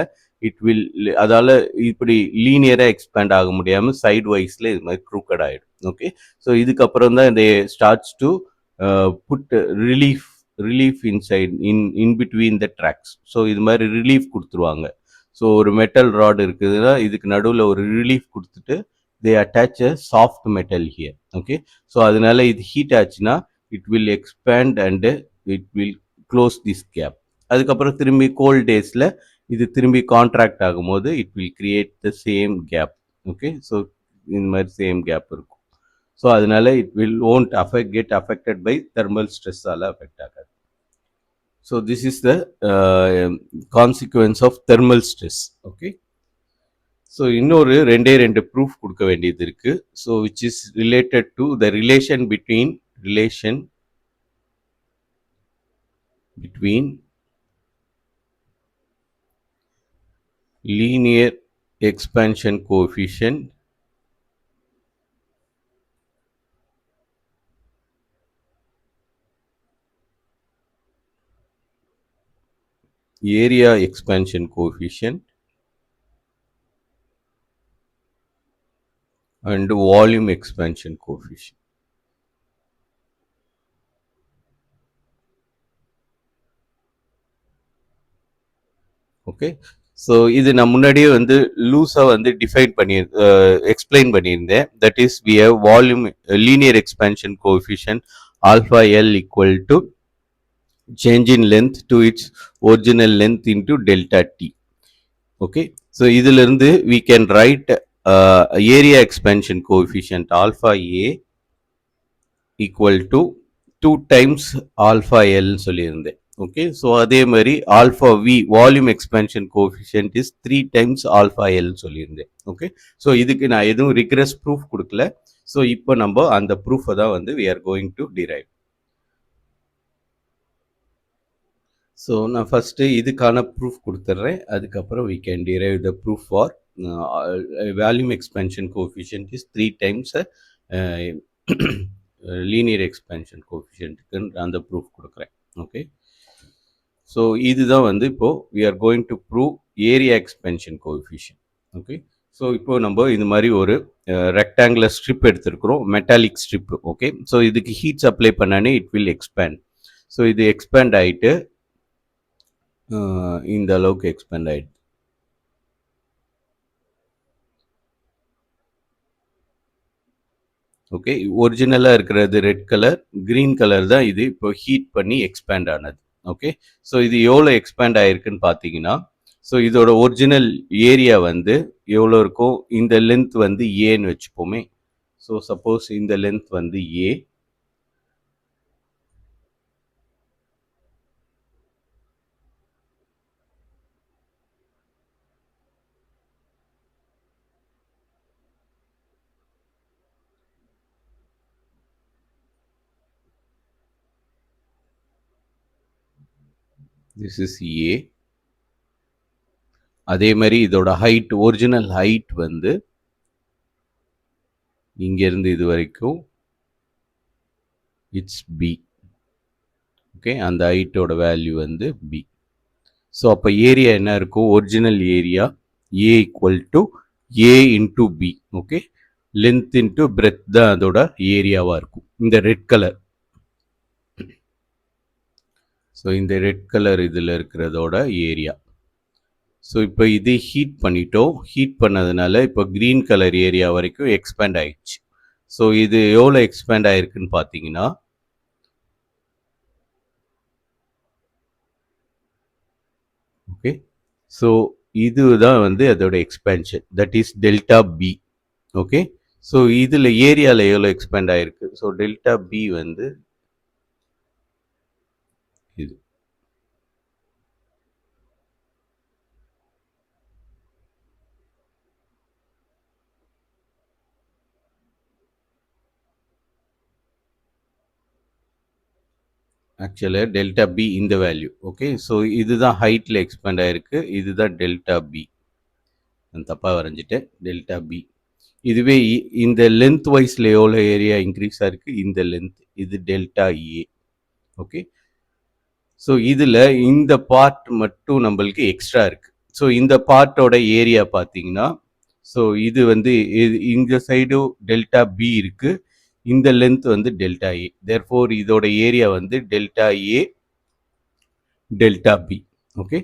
இட் வில், அதால் இப்படி லீனியராக எக்ஸ்பேண்ட் ஆக முடியாமல் சைட் வைஸில் இது மாதிரி க்ரூக்கட் ஆகிடும். ஓகே, ஸோ இதுக்கப்புறம் தான் இந்த starts to put relief inside in between the tracks. So இது மாதிரி ரிலீஃப் கொடுத்துருவாங்க. ஸோ ஒரு மெட்டல் ராட் இருக்குதுன்னா இதுக்கு நடுவில் ஒரு ரிலீஃப் கொடுத்துட்டு they attach a soft metal here. Okay, so அதனால இது ஹீட் ஆச்சுன்னா it will expand and it will close this gap. அதுக்கப்புறம் திரும்பி கோல்ட் டேஸில் இது திரும்பி கான்ட்ராக்ட் ஆகும்போது it will create the same gap. Okay, so இந்த மாதிரி சேம் கேப் இருக்கும். ஸோ அதனால it will won't get affected by thermal ஸ்ட்ரெஸ்ஸால் அஃபெக்ட் ஆகாது. So this is the consequence of thermal stress. Okay, so இன்னொரு ரெண்டு ப்ரூஃப் கொடுக்க வேண்டியது இருக்கு. So which is related to the relation between linear expansion coefficient area expansion coefficient and volume expansion coefficient. Okay, so இது நான் முன்னாடியே வந்து லூஸாக வந்து டிஃபைன் எக்ஸ்பிளைன் பண்ணியிருந்தேன். That is we have volume linear expansion coefficient alpha L equal to change in length to its original length into delta T. Okay, so இதிலிருந்து we can write area expansion coefficient alpha A equal to 2 times alpha எல்னு சொல்லியிருந்தேன். Okay, so அதே மாதிரி alpha V volume expansion coefficient is 3 times alpha எல்னு சொல்லியிருந்தேன். Okay, so இதுக்கு நான் எதுவும் ரிக்ரெஸ் ப்ரூஃப் கொடுக்கல. ஸோ இப்போ நம்ம அந்த ப்ரூஃபை தான் வந்து we are going to derive. So நான் ஃபஸ்ட்டு இதுக்கான ப்ரூஃப் கொடுத்துட்றேன், அதுக்கப்புறம் we can derive the proof for volume expansion coefficient is 3 times linear expansion கோஎஃபிஷியன்ட்டுக்கு அந்த ப்ரூஃப் கொடுக்குறேன். ஓகே, ஸோ இதுதான் வந்து இப்போது we are going to prove area expansion coefficient. Okay, so இப்போ நம்ம இந்த மாதிரி ஒரு ரெக்டாங்குலர் ஸ்ட்ரிப் எடுத்திருக்கிறோம், மெட்டாலிக் ஸ்ட்ரிப். ஓகே, ஸோ இதுக்கு ஹீட்ஸ் அப்ளை பண்ணானே இட் வில் எக்ஸ்பேண்ட். ஸோ இது எக்ஸ்பேண்ட் ஆகிட்டு இந்த அளவுக்கு எக்ஸ்பேண்ட் ஆகிடுது. ஓகே, ஒரிஜினலாக இருக்கிறது ரெட் கலர், க்ரீன் கலர் தான் இது இப்போ ஹீட் பண்ணி எக்ஸ்பேண்ட் ஆனது. ஓகே, ஸோ இது எவ்வளோ எக்ஸ்பேண்ட் ஆகிருக்குன்னு பார்த்தீங்கன்னா, ஸோ இதோட ஒரிஜினல் ஏரியா வந்து எவ்வளோ இருக்கும், இந்த லென்த் வந்து ஏன்னு வச்சுப்போமே. ஸோ சப்போஸ் இந்த லென்த் வந்து ஏ, திஸ் இஸ் ஏ. அதே மாதிரி இதோட ஹைட், ஒரிஜினல் ஹைட் வந்து இங்கேருந்து இது வரைக்கும் இட்ஸ் பி. ஓகே, அந்த ஹைட்டோட வேல்யூ வந்து பி. ஸோ அப்போ ஏரியா என்ன இருக்கும், original area A equal to A into B. Okay, length into breadth தான் அதோட ஏரியாவாக இருக்கும். இந்த ரெட் கலர், ஸோ இந்த ரெட் கலர் இதில் இருக்கிறதோட ஏரியா. ஸோ இப்போ இது ஹீட் பண்ணிட்டோம், ஹீட் பண்ணதுனால இப்போ க்ரீன் கலர் ஏரியா வரைக்கும் எக்ஸ்பேண்ட் ஆயிடுச்சு. ஸோ இது எவ்வளோ எக்ஸ்பேண்ட் ஆயிருக்குன்னு பார்த்தீங்கன்னா, ஓகே, ஸோ இதுதான் வந்து அதோட expansion, that is delta B. Okay, so இதில் ஏரியாவில் எவ்வளோ எக்ஸ்பேண்ட் ஆயிருக்கு, ஸோ டெல்டா பி வந்து இது. ஆக்சுவலாக டெல்டா பி இந்த வேல்யூ. ஓகே, ஸோ இதுதான் ஹைட்டில் எக்ஸ்பேண்ட் ஆயிருக்கு, இதுதான் டெல்டா பி. நான் தப்பாக வரைஞ்சிட்டேன், டெல்டா பி. இதுவே இந்த லென்த் வைஸில் எவ்வளோ ஏரியா இன்க்ரீஸ் ஆயிருக்கு, இந்த லென்த், இது டெல்டா ஏ. ஓகே, ஸோ இதில் இந்த பார்ட் மட்டும் நம்மளுக்கு எக்ஸ்ட்ரா இருக்குது. ஸோ இந்த பார்ட்டோட ஏரியா பார்த்தீங்கன்னா, ஸோ இது வந்து இந்த சைடு டெல்டா பி இருக்குது, இந்த லென்த் வந்து டெல்டா ஏ. தேர்ஃபோர் இதோட ஏரியா வந்து delta A delta B. Okay,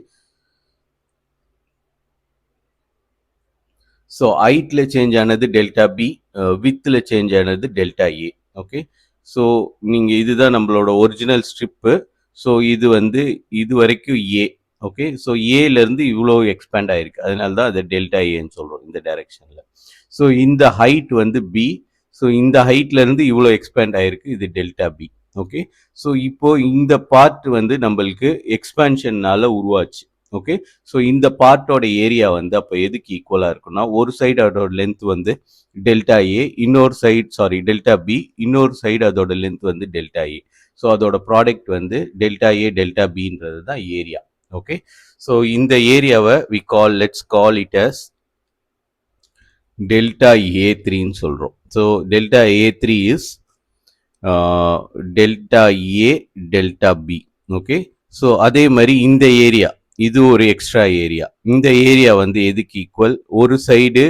so ஹைட்டில் சேஞ்ச் ஆனது டெல்டா பி, வித்தில் சேஞ்ச் ஆனது டெல்டா ஏ. ஓகே, ஸோ நீங்கள் இதுதான் நம்மளோட ஒரிஜினல் ஸ்ட்ரிப்பு. ஸோ இது வந்து இது வரைக்கும் ஏ. ஓகே, ஸோ ஏலேருந்து இவ்வளோ எக்ஸ்பேண்ட் ஆயிருக்கு, அதனால தான் அதை டெல்டா ஏன்னு சொல்கிறோம் இந்த டைரெக்ஷனில். ஸோ இந்த ஹைட் வந்து பி, ஸோ இந்த ஹைட்லேருந்து இவ்வளோ எக்ஸ்பேண்ட் ஆயிருக்கு, இது டெல்டா பி. ஓகே, ஸோ இப்போ இந்த பார்ட் வந்து நம்மளுக்கு எக்ஸ்பேன்ஷன்னால உருவாச்சு. ஓகே, ஸோ இந்த பார்ட்டோட ஏரியா வந்து அப்போ எதுக்கு ஈக்குவலாக இருக்குன்னா, ஒரு சைடு அதோட லென்த் வந்து டெல்டா ஏ, இன்னொரு சைடு டெல்டா பி, இன்னொரு சைடு அதோட லென்த் வந்து டெல்டா ஏ. ஸோ அதோட ப்ராடக்ட் வந்து டெல்டா ஏ டெல்டா பின்றது தான் ஏரியா. ஓகே, ஸோ இந்த ஏரியாவை let's call it as delta A த்ரீன்னு சொல்கிறோம். So delta A three is delta A delta B. Okay, so அதே மாதிரி இந்த ஏரியா, இது ஒரு எக்ஸ்ட்ரா ஏரியா. இந்த ஏரியா வந்து எதுக்கு ஈக்குவல், ஒரு சைடு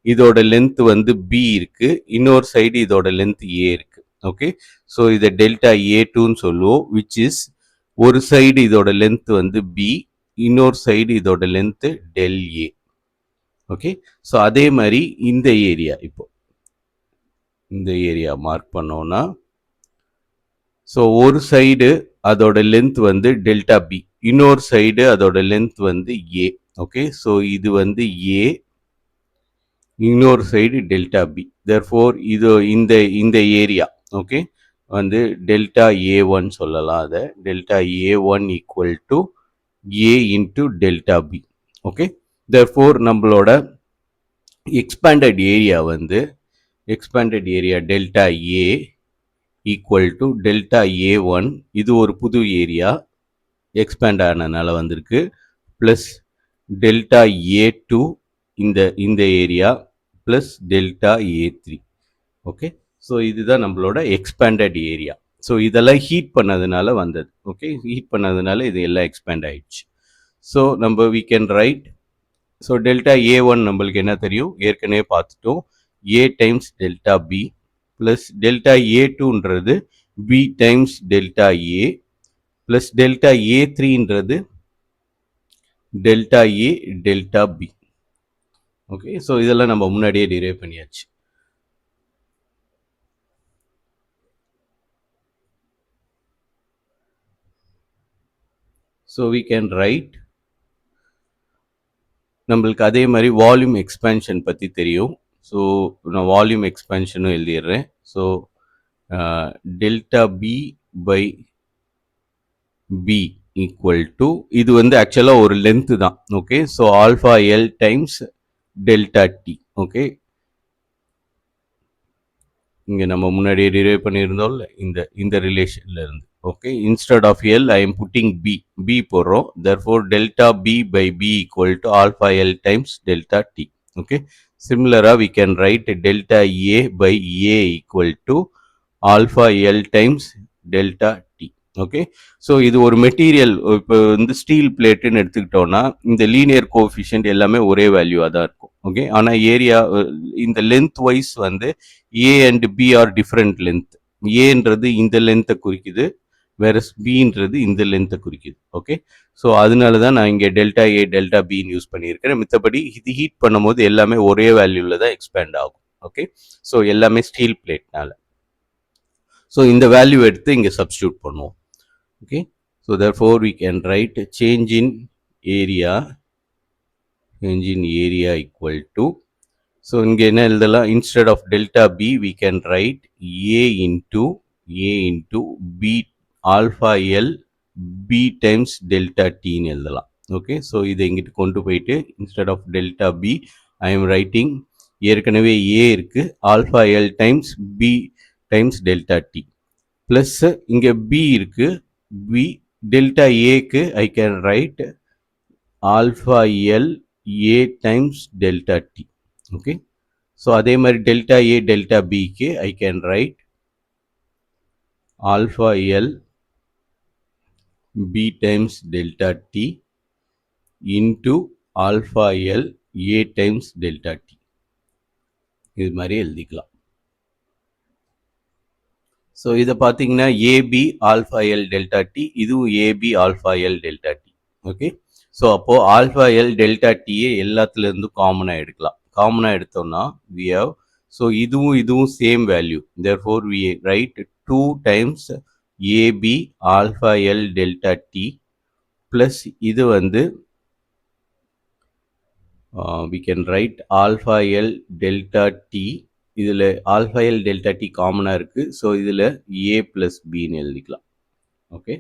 இதோட லென்த் வந்து பி இருக்கு, இன்னொரு சைடு இதோட லென்த் ஏ இருக்கு. ஓகே, ஸோ இதை டெல்டா ஏ டூன்னு சொல்லுவோம், விச் இஸ் ஒரு சைடு இதோட லென்த் வந்து பி, இன்னொரு சைடு இதோட length del A. Okay, so அதே மாதிரி இந்த ஏரியா, இப்போ இந்த ஏரியா மார்க் பண்ணோம்னா, ஸோ ஒரு சைடு அதோட லென்த் வந்து டெல்டா பி, இன்னொரு சைடு அதோட லென்த் வந்து ஏ. ஓகே, ஸோ இது வந்து ஏ, இன்னொரு சைடு டெல்டா பி. தேர்ஃபோர் இது இந்த இந்த ஏரியா ஓகே வந்து டெல்டா ஏ ஒன் சொல்லலாம். அதை delta A one equal to A into delta B. Okay, therefore நம்மளோட எக்ஸ்பேண்டட் ஏரியா வந்து expanded area delta A equal to delta A one, இது ஒரு புது ஏரியா எக்ஸ்பேண்ட் ஆனதுனால வந்திருக்கு, ப்ளஸ் டெல்டா ஏ டூ இந்த area plus delta A three. Okay, so இதுதான் நம்மளோட எக்ஸ்பேண்டட் ஏரியா. ஸோ இதெல்லாம் ஹீட் பண்ணதுனால வந்தது. ஓகே, ஹீட் பண்ணதுனால இது எல்லாம் எக்ஸ்பேண்ட் ஆயிடுச்சு. ஸோ நம்ம we can write so delta A1 நம்மளுக்கு என்ன தெரியும், ஏற்கனவே பார்த்துட்டோம். A times delta B plus delta A2ன்றது B times delta A plus delta A3ன்றது delta A delta B. Okay, so இதெல்லாம் நம்ம முன்னாடியே டிரைவ் பண்ணியாச்சு. ஸோ we can write, நம்மளுக்கு அதே மாதிரி வால்யூம் எக்ஸ்பேன்ஷன் பற்றி தெரியும். ஸோ நான் வால்யூம் எக்ஸ்பேன்ஷனும் எழுதிடுறேன். So delta B by B equal to, இது வந்து ஆக்சுவலாக ஒரு லென்த்து தான். Okay, so alpha L times delta T. Okay, இங்கே நம்ம முன்னாடியே டிரைவ் பண்ணியிருந்தோம்ல இந்த ரிலேஷன்ல இருந்து. Okay, instead of L I am putting B போடுறோம். therefore delta B by B equal to alpha L times delta T. Okay, சிமிலரா we can write delta A by A equal to alpha L times delta T. Okay, so இது ஒரு material. இப்போ வந்து steel பிளேட்டுன்னு எடுத்துக்கிட்டோம்னா இந்த linear coefficient எல்லாமே ஒரே வேல்யூவாக தான் இருக்கும். ஓகே, ஆனால் ஏரியா இந்த லென்த் வைஸ் வந்து A and B are different length. ஏன்றது இந்த லென்த்தை குறிக்குது, வேற பின்றது இந்த லென்த்தை குறிக்குது. ஓகே, ஸோ அதனால தான் நான் இங்கே delta A delta pin use பண்ணியிருக்கிறேன். மித்தபடி இது ஹீட் பண்ணும்போது எல்லாமே ஒரே வேல்யூவில் தான் எக்ஸ்பேண்ட் ஆகும். ஓகே, ஸோ எல்லாமே ஸ்டீல் பிளேட்னால. ஸோ இந்த வேல்யூ எடுத்து இங்கே சப்ஸ்டியூட் பண்ணுவோம். Okay, so therefore we can write change in area equal to, so இங்க என்ன எழுதலாம், instead of delta B we can write A into B alpha L B times delta T ன்னு எழுதலாம். Okay, so இதை இங்கிட்டு கொண்டு போயிட்டு instead of delta B I am writing, ஏற்கனவே A இருக்கு, alpha L times B times delta T plus இங்க B இருக்கு, B delta A க்கு I can write alpha L A times delta T. Okay, so அதே மாதிரி delta A delta B க்கு I can write alpha L B times delta T into alpha L A times delta T. இது மாதிரி எழுதிக்கலாம். So இதை பார்த்தீங்கன்னா AB alpha L delta D, இதுவும் AB alpha L delta T. Okay, so அப்போது alpha L delta டியை எல்லாத்துலேருந்தும் காமனாக எடுக்கலாம். காமனாக எடுத்தோம்னா we have, ஸோ இதுவும் same value. therefore we write 2 times AB alpha L delta D plus இது வந்து we can write alpha L delta T. இதில் alpha L delta D காமனாக இருக்குது. ஸோ இதில் A ப்ளஸ் பின்னு எழுதிக்கலாம். ஓகே,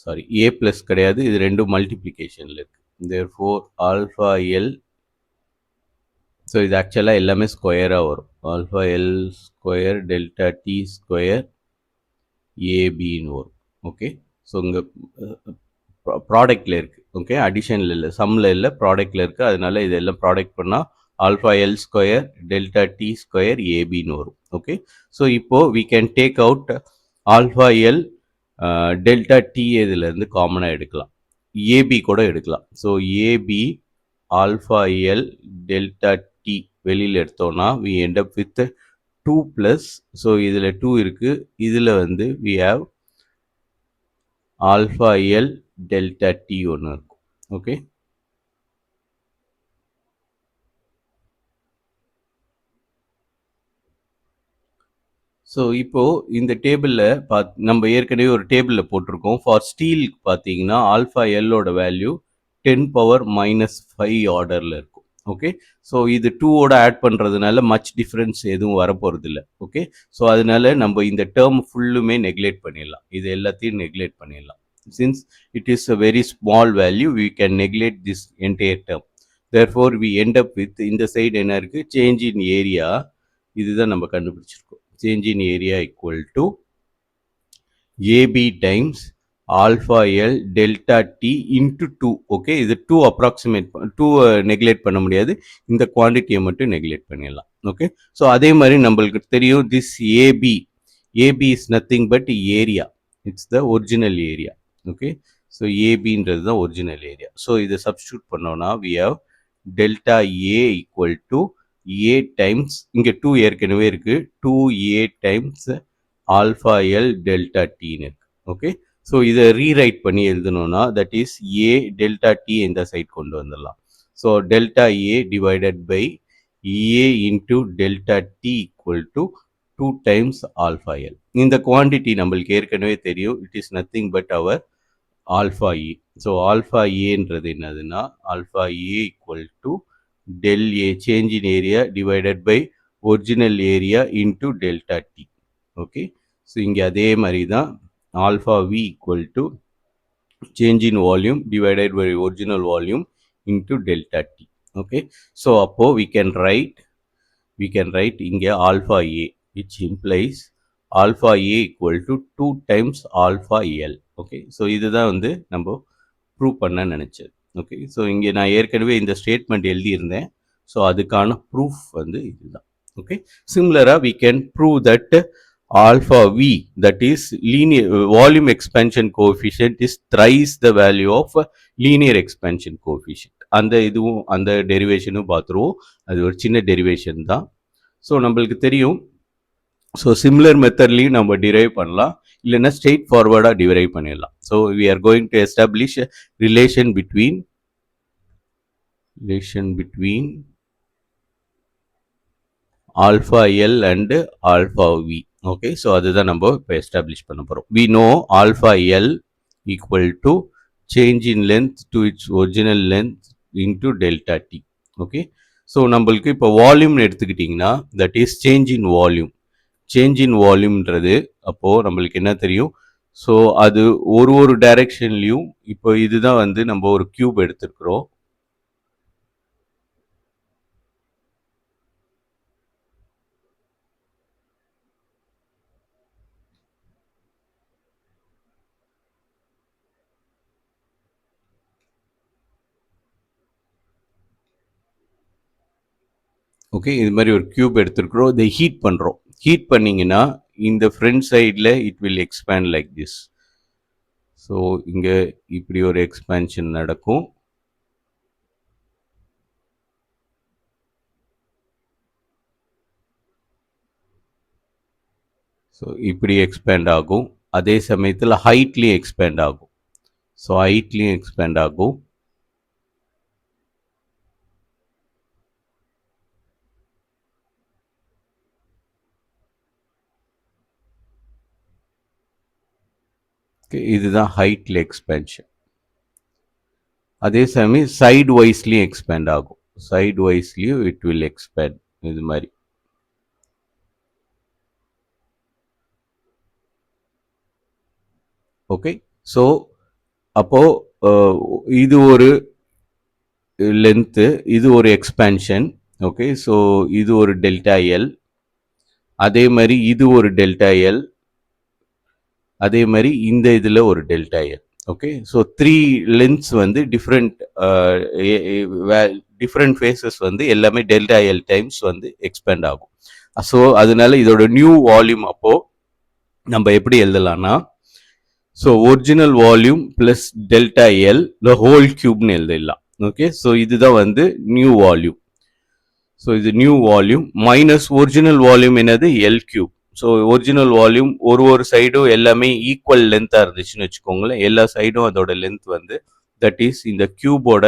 சாரி A ப்ளஸ் கிடையாது, இது ரெண்டும் மல்டிப்ளிகேஷனில் இருக்குது. therefore ஆல்ஃபா எல், ஸோ இது ஆக்சுவலாக எல்லாமே ஸ்கொயராக வரும். Alpha L square delta T square ஏபின்னு வரும். ஓகே, ஸோ இங்கே ப்ராடக்டில் இருக்குது. ஓகே, அடிஷனில் இல்லை, சம்மில் இல்லை, ப்ராடக்டில் இருக்குது. அதனால இதெல்லாம் ப்ராடக்ட் பண்ணால் alpha L square delta T square ஏபின்னு வரும். ஓகே, ஸோ இப்போது we can take out alpha L delta T இதிலேருந்து காமனாக எடுக்கலாம், ஏபி கூட எடுக்கலாம். ஸோ AB alpha L delta T வெளியில் எடுத்தோன்னா we end up with 2 plus, so இதில் 2 இருக்குது, இதில் வந்து we have alpha L delta T ஒன்று இருக்கும். ஓகே, ஸோ இப்போது இந்த டேபிளில் நம்ம ஏற்கனவே ஒரு டேபிளில் போட்டிருக்கோம். ஃபார் ஸ்டீல் பார்த்தீங்கன்னா ஆல்ஃபா எல்லோட வேல்யூ 10⁻⁵ ஆர்டரில் இருக்கும். ஓகே, ஸோ இது 2ஓட ஆட் பண்ணுறதுனால மச் டிஃப்ரென்ஸ் எதுவும் வரப்போகிறது இல்லை. ஓகே, ஸோ அதனால நம்ம இந்த டேர்ம் ஃபுல்லுமே நெக்லெக்ட் பண்ணிடலாம், இது எல்லாத்தையும் நெக்லெக்ட் பண்ணிடலாம். since it is a very small value we can neglect this entire term. therefore we end up with, இந்த சைடு என்ன இருக்குது, change in area. இதுதான் நம்ம கண்டுபிடிச்சிருக்கோம். change in area equal to AB times alpha L delta T into 2. Okay, இது 2 approximate 2 neglect பண்ண முடியாது, இந்த குவான்டிட்டியை மட்டும் நெக்லெக்ட் பண்ணிடலாம். ஓகே, ஸோ அதே மாதிரி நம்மளுக்கு தெரியும் this AB is nothing but area, it's the original area. Okay. So ஏபின்றது தான் ஒரிஜினல் ஏரியா. ஸோ இதை சப்ஸ்டியூட் பண்ணோம்னா we have delta A equal to A times இங்கே 2 ஏற்கனவே இருக்கு 2a times alpha L delta டின்னு இருக்கு. ஓகே. ஸோ இதை ரீரைட் பண்ணி எழுதணும்னா that is A delta T இந்த சைட் கொண்டு வந்துடலாம். So delta A divided by A into delta T equal to 2 times alpha L. இந்த குவான்டிட்டி நம்மளுக்கு ஏற்கனவே தெரியும். It is nothing but our alpha A. So alpha ஏன்றது என்னதுன்னா alpha A equal to del A change in area divided by original area into delta T. Okay. So இங்கே அதே மாதிரி தான் alpha V equal to change in volume divided by original volume into delta T. Okay. So அப்போ we can write இங்கே alpha A which implies alpha a equal to 2 times alpha L. Okay. So இதுதான் வந்து நம்ம prove பண்ண நினச்சது. Okay. So இங்கே நான் ஏற்கனவே இந்த ஸ்டேட்மெண்ட் எழுதியிருந்தேன். ஸோ அதுக்கான ப்ரூஃப் வந்து இதுதான். Okay. சிமிலராக we can prove that alpha v, that is linear volume expansion coefficient, is thrice the value of linear expansion coefficient. அந்த இதுவும் அந்த டெரிவேஷனும் பார்த்துருவோம். அது ஒரு சின்ன டெரிவேஷன் தான். ஸோ நம்மளுக்கு தெரியும். ஸோ சிமிலர் மெத்தட்லையும் நம்ம டிரைவ் பண்ணலாம், இல்லைன்னா ஸ்ட்ரெயிட் ஃபார்வர்டாக டிரைவ் பண்ணிடலாம். So we are going to establish relation between alpha L and alpha V. Okay. So அதுதான் நம்ம இப்போ எஸ்டாப்ளிஷ் பண்ண போகிறோம். We know alpha L equal to change in length to its original length into delta T. Okay. So நம்மளுக்கு இப்போ வால்யூம்னு எடுத்துக்கிட்டிங்கன்னா that is change in volume. Change in வால்யூம்ன்றது அப்போது நம்மளுக்கு என்ன தெரியும்? ஸோ அது ஒரு டைரெக்ஷன்லையும் இப்போ இதுதான் வந்து நம்ம ஒரு கியூப் எடுத்துருக்குறோம். ஓகே. இது மாதிரி ஒரு கியூப் எடுத்துருக்குறோம். இதை ஹீட் பண்ணுறோம். ஹீட் பண்ணிங்கன்னா இந்த ஃப்ரண்ட் சைடில் it will expand like this. So இங்கே இப்படி ஒரு எக்ஸ்பேன்ஷன் நடக்கும். ஸோ இப்படி எக்ஸ்பேண்ட் ஆகும். அதே சமயத்தில் ஹைட்லேயும் எக்ஸ்பேண்ட் ஆகும். ஸோ ஹைட்லேயும் எக்ஸ்பேண்ட் ஆகும். இதுதான் ஹைட்ல எக்ஸ்பேன்ஷன். அதே சமயம் சைடு வைஸ்லையும் எக்ஸ்பேண்ட் ஆகும். சைடு வைஸ்லையும் இட் வில் எக்ஸ்பேண்ட் இது மாதிரி. ஓகே. ஸோ அப்போ இது ஒரு லென்த்து, இது ஒரு எக்ஸ்பேன்ஷன். ஓகே. ஸோ இது ஒரு டெல்டா எல், அதே மாதிரி இது ஒரு டெல்டா எல், அதே மாதிரி இந்த இதில் ஒரு delta L. Okay. So 3 lengths வந்து டிஃப்ரெண்ட் ஃபேஸஸ் வந்து எல்லாமே டெல்டா எல் டைம்ஸ் வந்து எக்ஸ்பேண்ட் ஆகும். ஸோ அதனால இதோட நியூ வால்யூம் அப்போ நம்ம எப்படி எழுதலாம்னா, so original volume plus delta L the whole கியூப்னு எழுதிடலாம். ஓகே. ஸோ இதுதான் வந்து நியூ வால்யூம். ஸோ இது new volume minus original volume என்னது L cube. So original volume ஒரு சைடும் எல்லாமே ஈக்குவல் லென்த்தாக இருந்துச்சுன்னு வச்சுக்கோங்களேன். எல்லா சைடும் அதோட லென்த் வந்து தட் இஸ் இந்த கியூபோட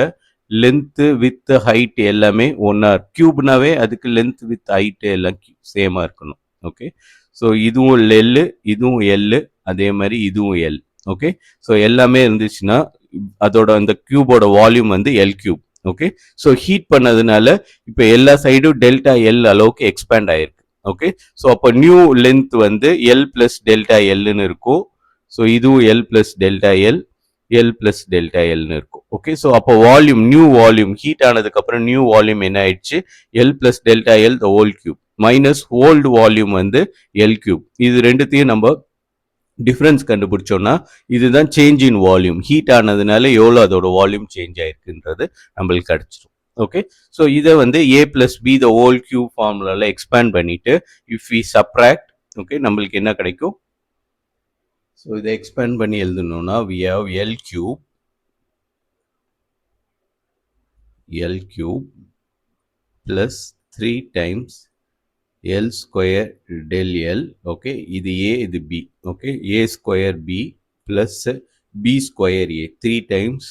லென்த்து வித் ஹைட் எல்லாமே ஒன்றா. கியூப்னாவே அதுக்கு லென்த் வித் ஹைட்டு எல்லாம் சேமாக இருக்கணும். ஓகே. ஸோ இதுவும் எல், இதுவும் எல், அதே மாதிரி இதுவும் எல். ஓகே. ஸோ எல்லாமே இருந்துச்சுன்னா அதோட அந்த கியூபோட வால்யூம் வந்து L cube. Okay. So heat பண்ணதுனால இப்போ எல்லா சைடும் டெல்டா எல் அளவுக்கு எக்ஸ்பேண்ட் ஆயிருக்கு. ஓகே. ஸோ அப்போ நியூ லென்த் வந்து எல் பிளஸ் டெல்டா எல்னு இருக்கும். ஸோ இதுவும் L plus delta L, L plus delta எல்னு இருக்கும். ஓகே. ஸோ அப்போ வால்யூம் நியூ வால்யூம் ஹீட் ஆனதுக்கப்புறம் நியூ வால்யூம் என்ன ஆயிடுச்சு? L plus delta L the whole cube minus old volume வந்து எல் கியூப். இது ரெண்டுத்தையும் நம்ம டிஃப்ரென்ஸ் கண்டுபிடிச்சோம்னா இதுதான் சேஞ்ச் இன் வால்யூம். ஹீட் ஆனதுனால எவ்வளோ அதோட வால்யூம் சேஞ்ச் ஆயிருக்குன்றது நம்மளுக்கு கிடைச்சிடும். ஓகே. ஸோ இதை வந்து A plus B the whole cube ஃபார்முலாவில் எக்ஸ்பேண்ட் பண்ணிட்டு இஃப் வி சப்ராக்ட், ஓகே, நம்மளுக்கு என்ன கிடைக்கும்? ஸோ இதை எக்ஸ்பேண்ட் பண்ணி எழுதணும்னா we have L cube plus 3 times L square del L, okay, இது A, இது B, okay, A square B plus B square A, 3 times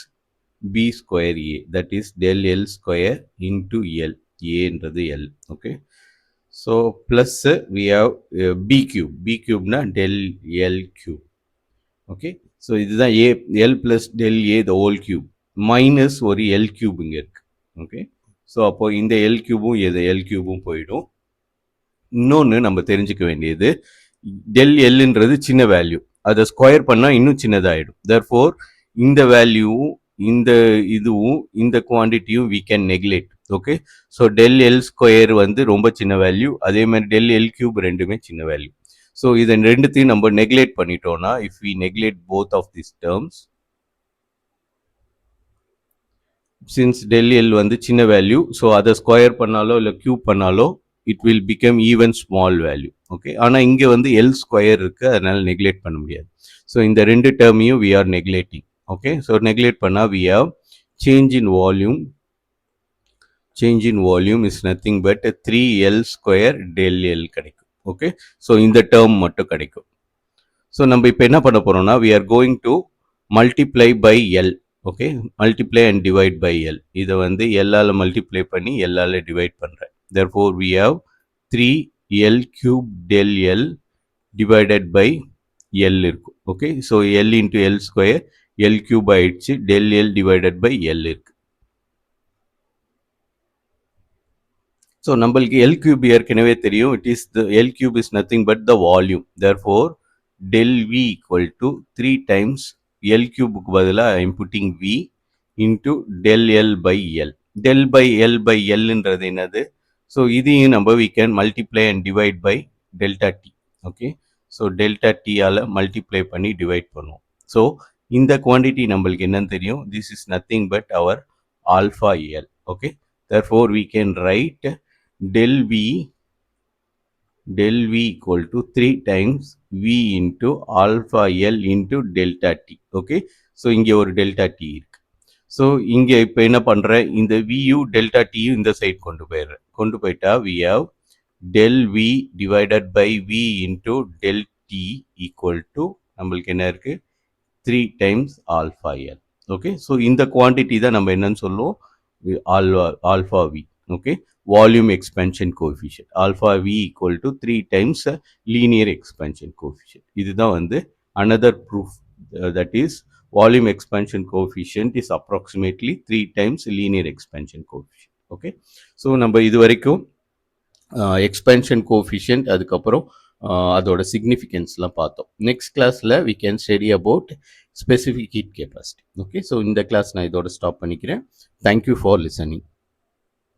B square A, that is del L square into L, A என்றது L, okay, so plus we have B cube na del L cube, okay, so இதுதான் A, L plus del A the whole cube, minus ஒரு L cube இங்க இருக்கு, okay, so அப்போ இந்த L cubeம் இது L cubeம் போயிடும். இன்னொன்று நம்ம தெரிஞ்சுக்க வேண்டியது டெல் எல்ன்றது சின்ன வேல்யூ, அதை ஸ்கொயர் பண்ணால் இன்னும் சின்னதாகிடும். தேர்ஃபோர் இந்த வேல்யூவும் இந்த இதுவும் இந்த குவான்டிட்டியும் we can neglect. Okay, so del L square வந்து ரொம்ப சின்ன வேல்யூ, அதே மாதிரி டெல் எல் கியூப் ரெண்டுமே சின்ன வேல்யூ. ஸோ இதை ரெண்டுத்தையும் நம்ம நெக்லெக்ட் பண்ணிட்டோம்னா, if we neglect both of this terms, since del L வந்து சின்ன வேல்யூ, ஸோ அதை ஸ்கொயர் பண்ணாலோ இல்லை கியூப் பண்ணாலோ it will become even small value, okay, ஆனால் இங்கே வந்து L ஸ்கொயர் இருக்குது, அதனால் நெக்லெக்ட் பண்ண முடியாது. ஸோ இந்த ரெண்டு டேர்மையும் we are neglecting, okay, so neglect பண்ணால் we have change in volume is nothing but 3L square del L கிடைக்கும், okay, ஸோ இந்த டேர்ம் மட்டும் கிடைக்கும். ஸோ நம்ம இப்போ என்ன பண்ண போகிறோம்னா we are going to multiply by L, okay, multiply and divide by L, இதை வந்து L-ஆல் மல்டிப்ளை பண்ணி L-ஆல் டிவைட் பண்ணுறேன். Therefore, we have 3L cube del L divided by L இருக்கும். Okay, so L into L square, L cube ஆயிடுச்சு, del L divided by L இருக்கு. So நம்மளுக்கு L cube ஏற்கனவே தெரியும், it is the L cube is nothing but the volume. Therefore, del V equal to 3 times L cube க்கு பதிலா I am putting V into del L by L. Del by L by L ன்றது என்னது? So இதையும் நம்ம we can multiply and divide by delta t, okay, so delta t all multiply பண்ணி divide பண்ணுவோம். So இந்த quantity நம்மளுக்கு என்னன்னு தெரியும், this is nothing but our alpha L, okay, therefore we can write del V equal to 3 times V into alpha L into delta t, okay, so இங்கே ஒரு delta t இருக்கு. So இங்கே இப்போ என்ன பண்ணுறேன், இந்த வியூ டெல்டா டியும் இந்த side கொண்டு போயிட்டா we have del V divided by V into del T equal to நம்மளுக்கு என்ன இருக்குது 3 times alpha L, okay, so இந்த குவான்டிட்டி தான் நம்ம என்னன்னு சொல்லுவோம் alpha V, okay, volume expansion coefficient alpha V equal to 3 times linear expansion coefficient. இதுதான் வந்து another proof that is volume expansion coefficient is approximately 3 times linear expansion coefficient, okay, so நம்ம இது வரைக்கும் expansion coefficient அதுக்கப்புறம் அதோட சிக்னிஃபிகன்ஸ்லாம் பார்த்தோம். Next கிளாஸில் we can study about specific heat capacity, okay, so இந்த கிளாஸ் நான் இதோட ஸ்டாப் பண்ணிக்கிறேன். Thank you for listening.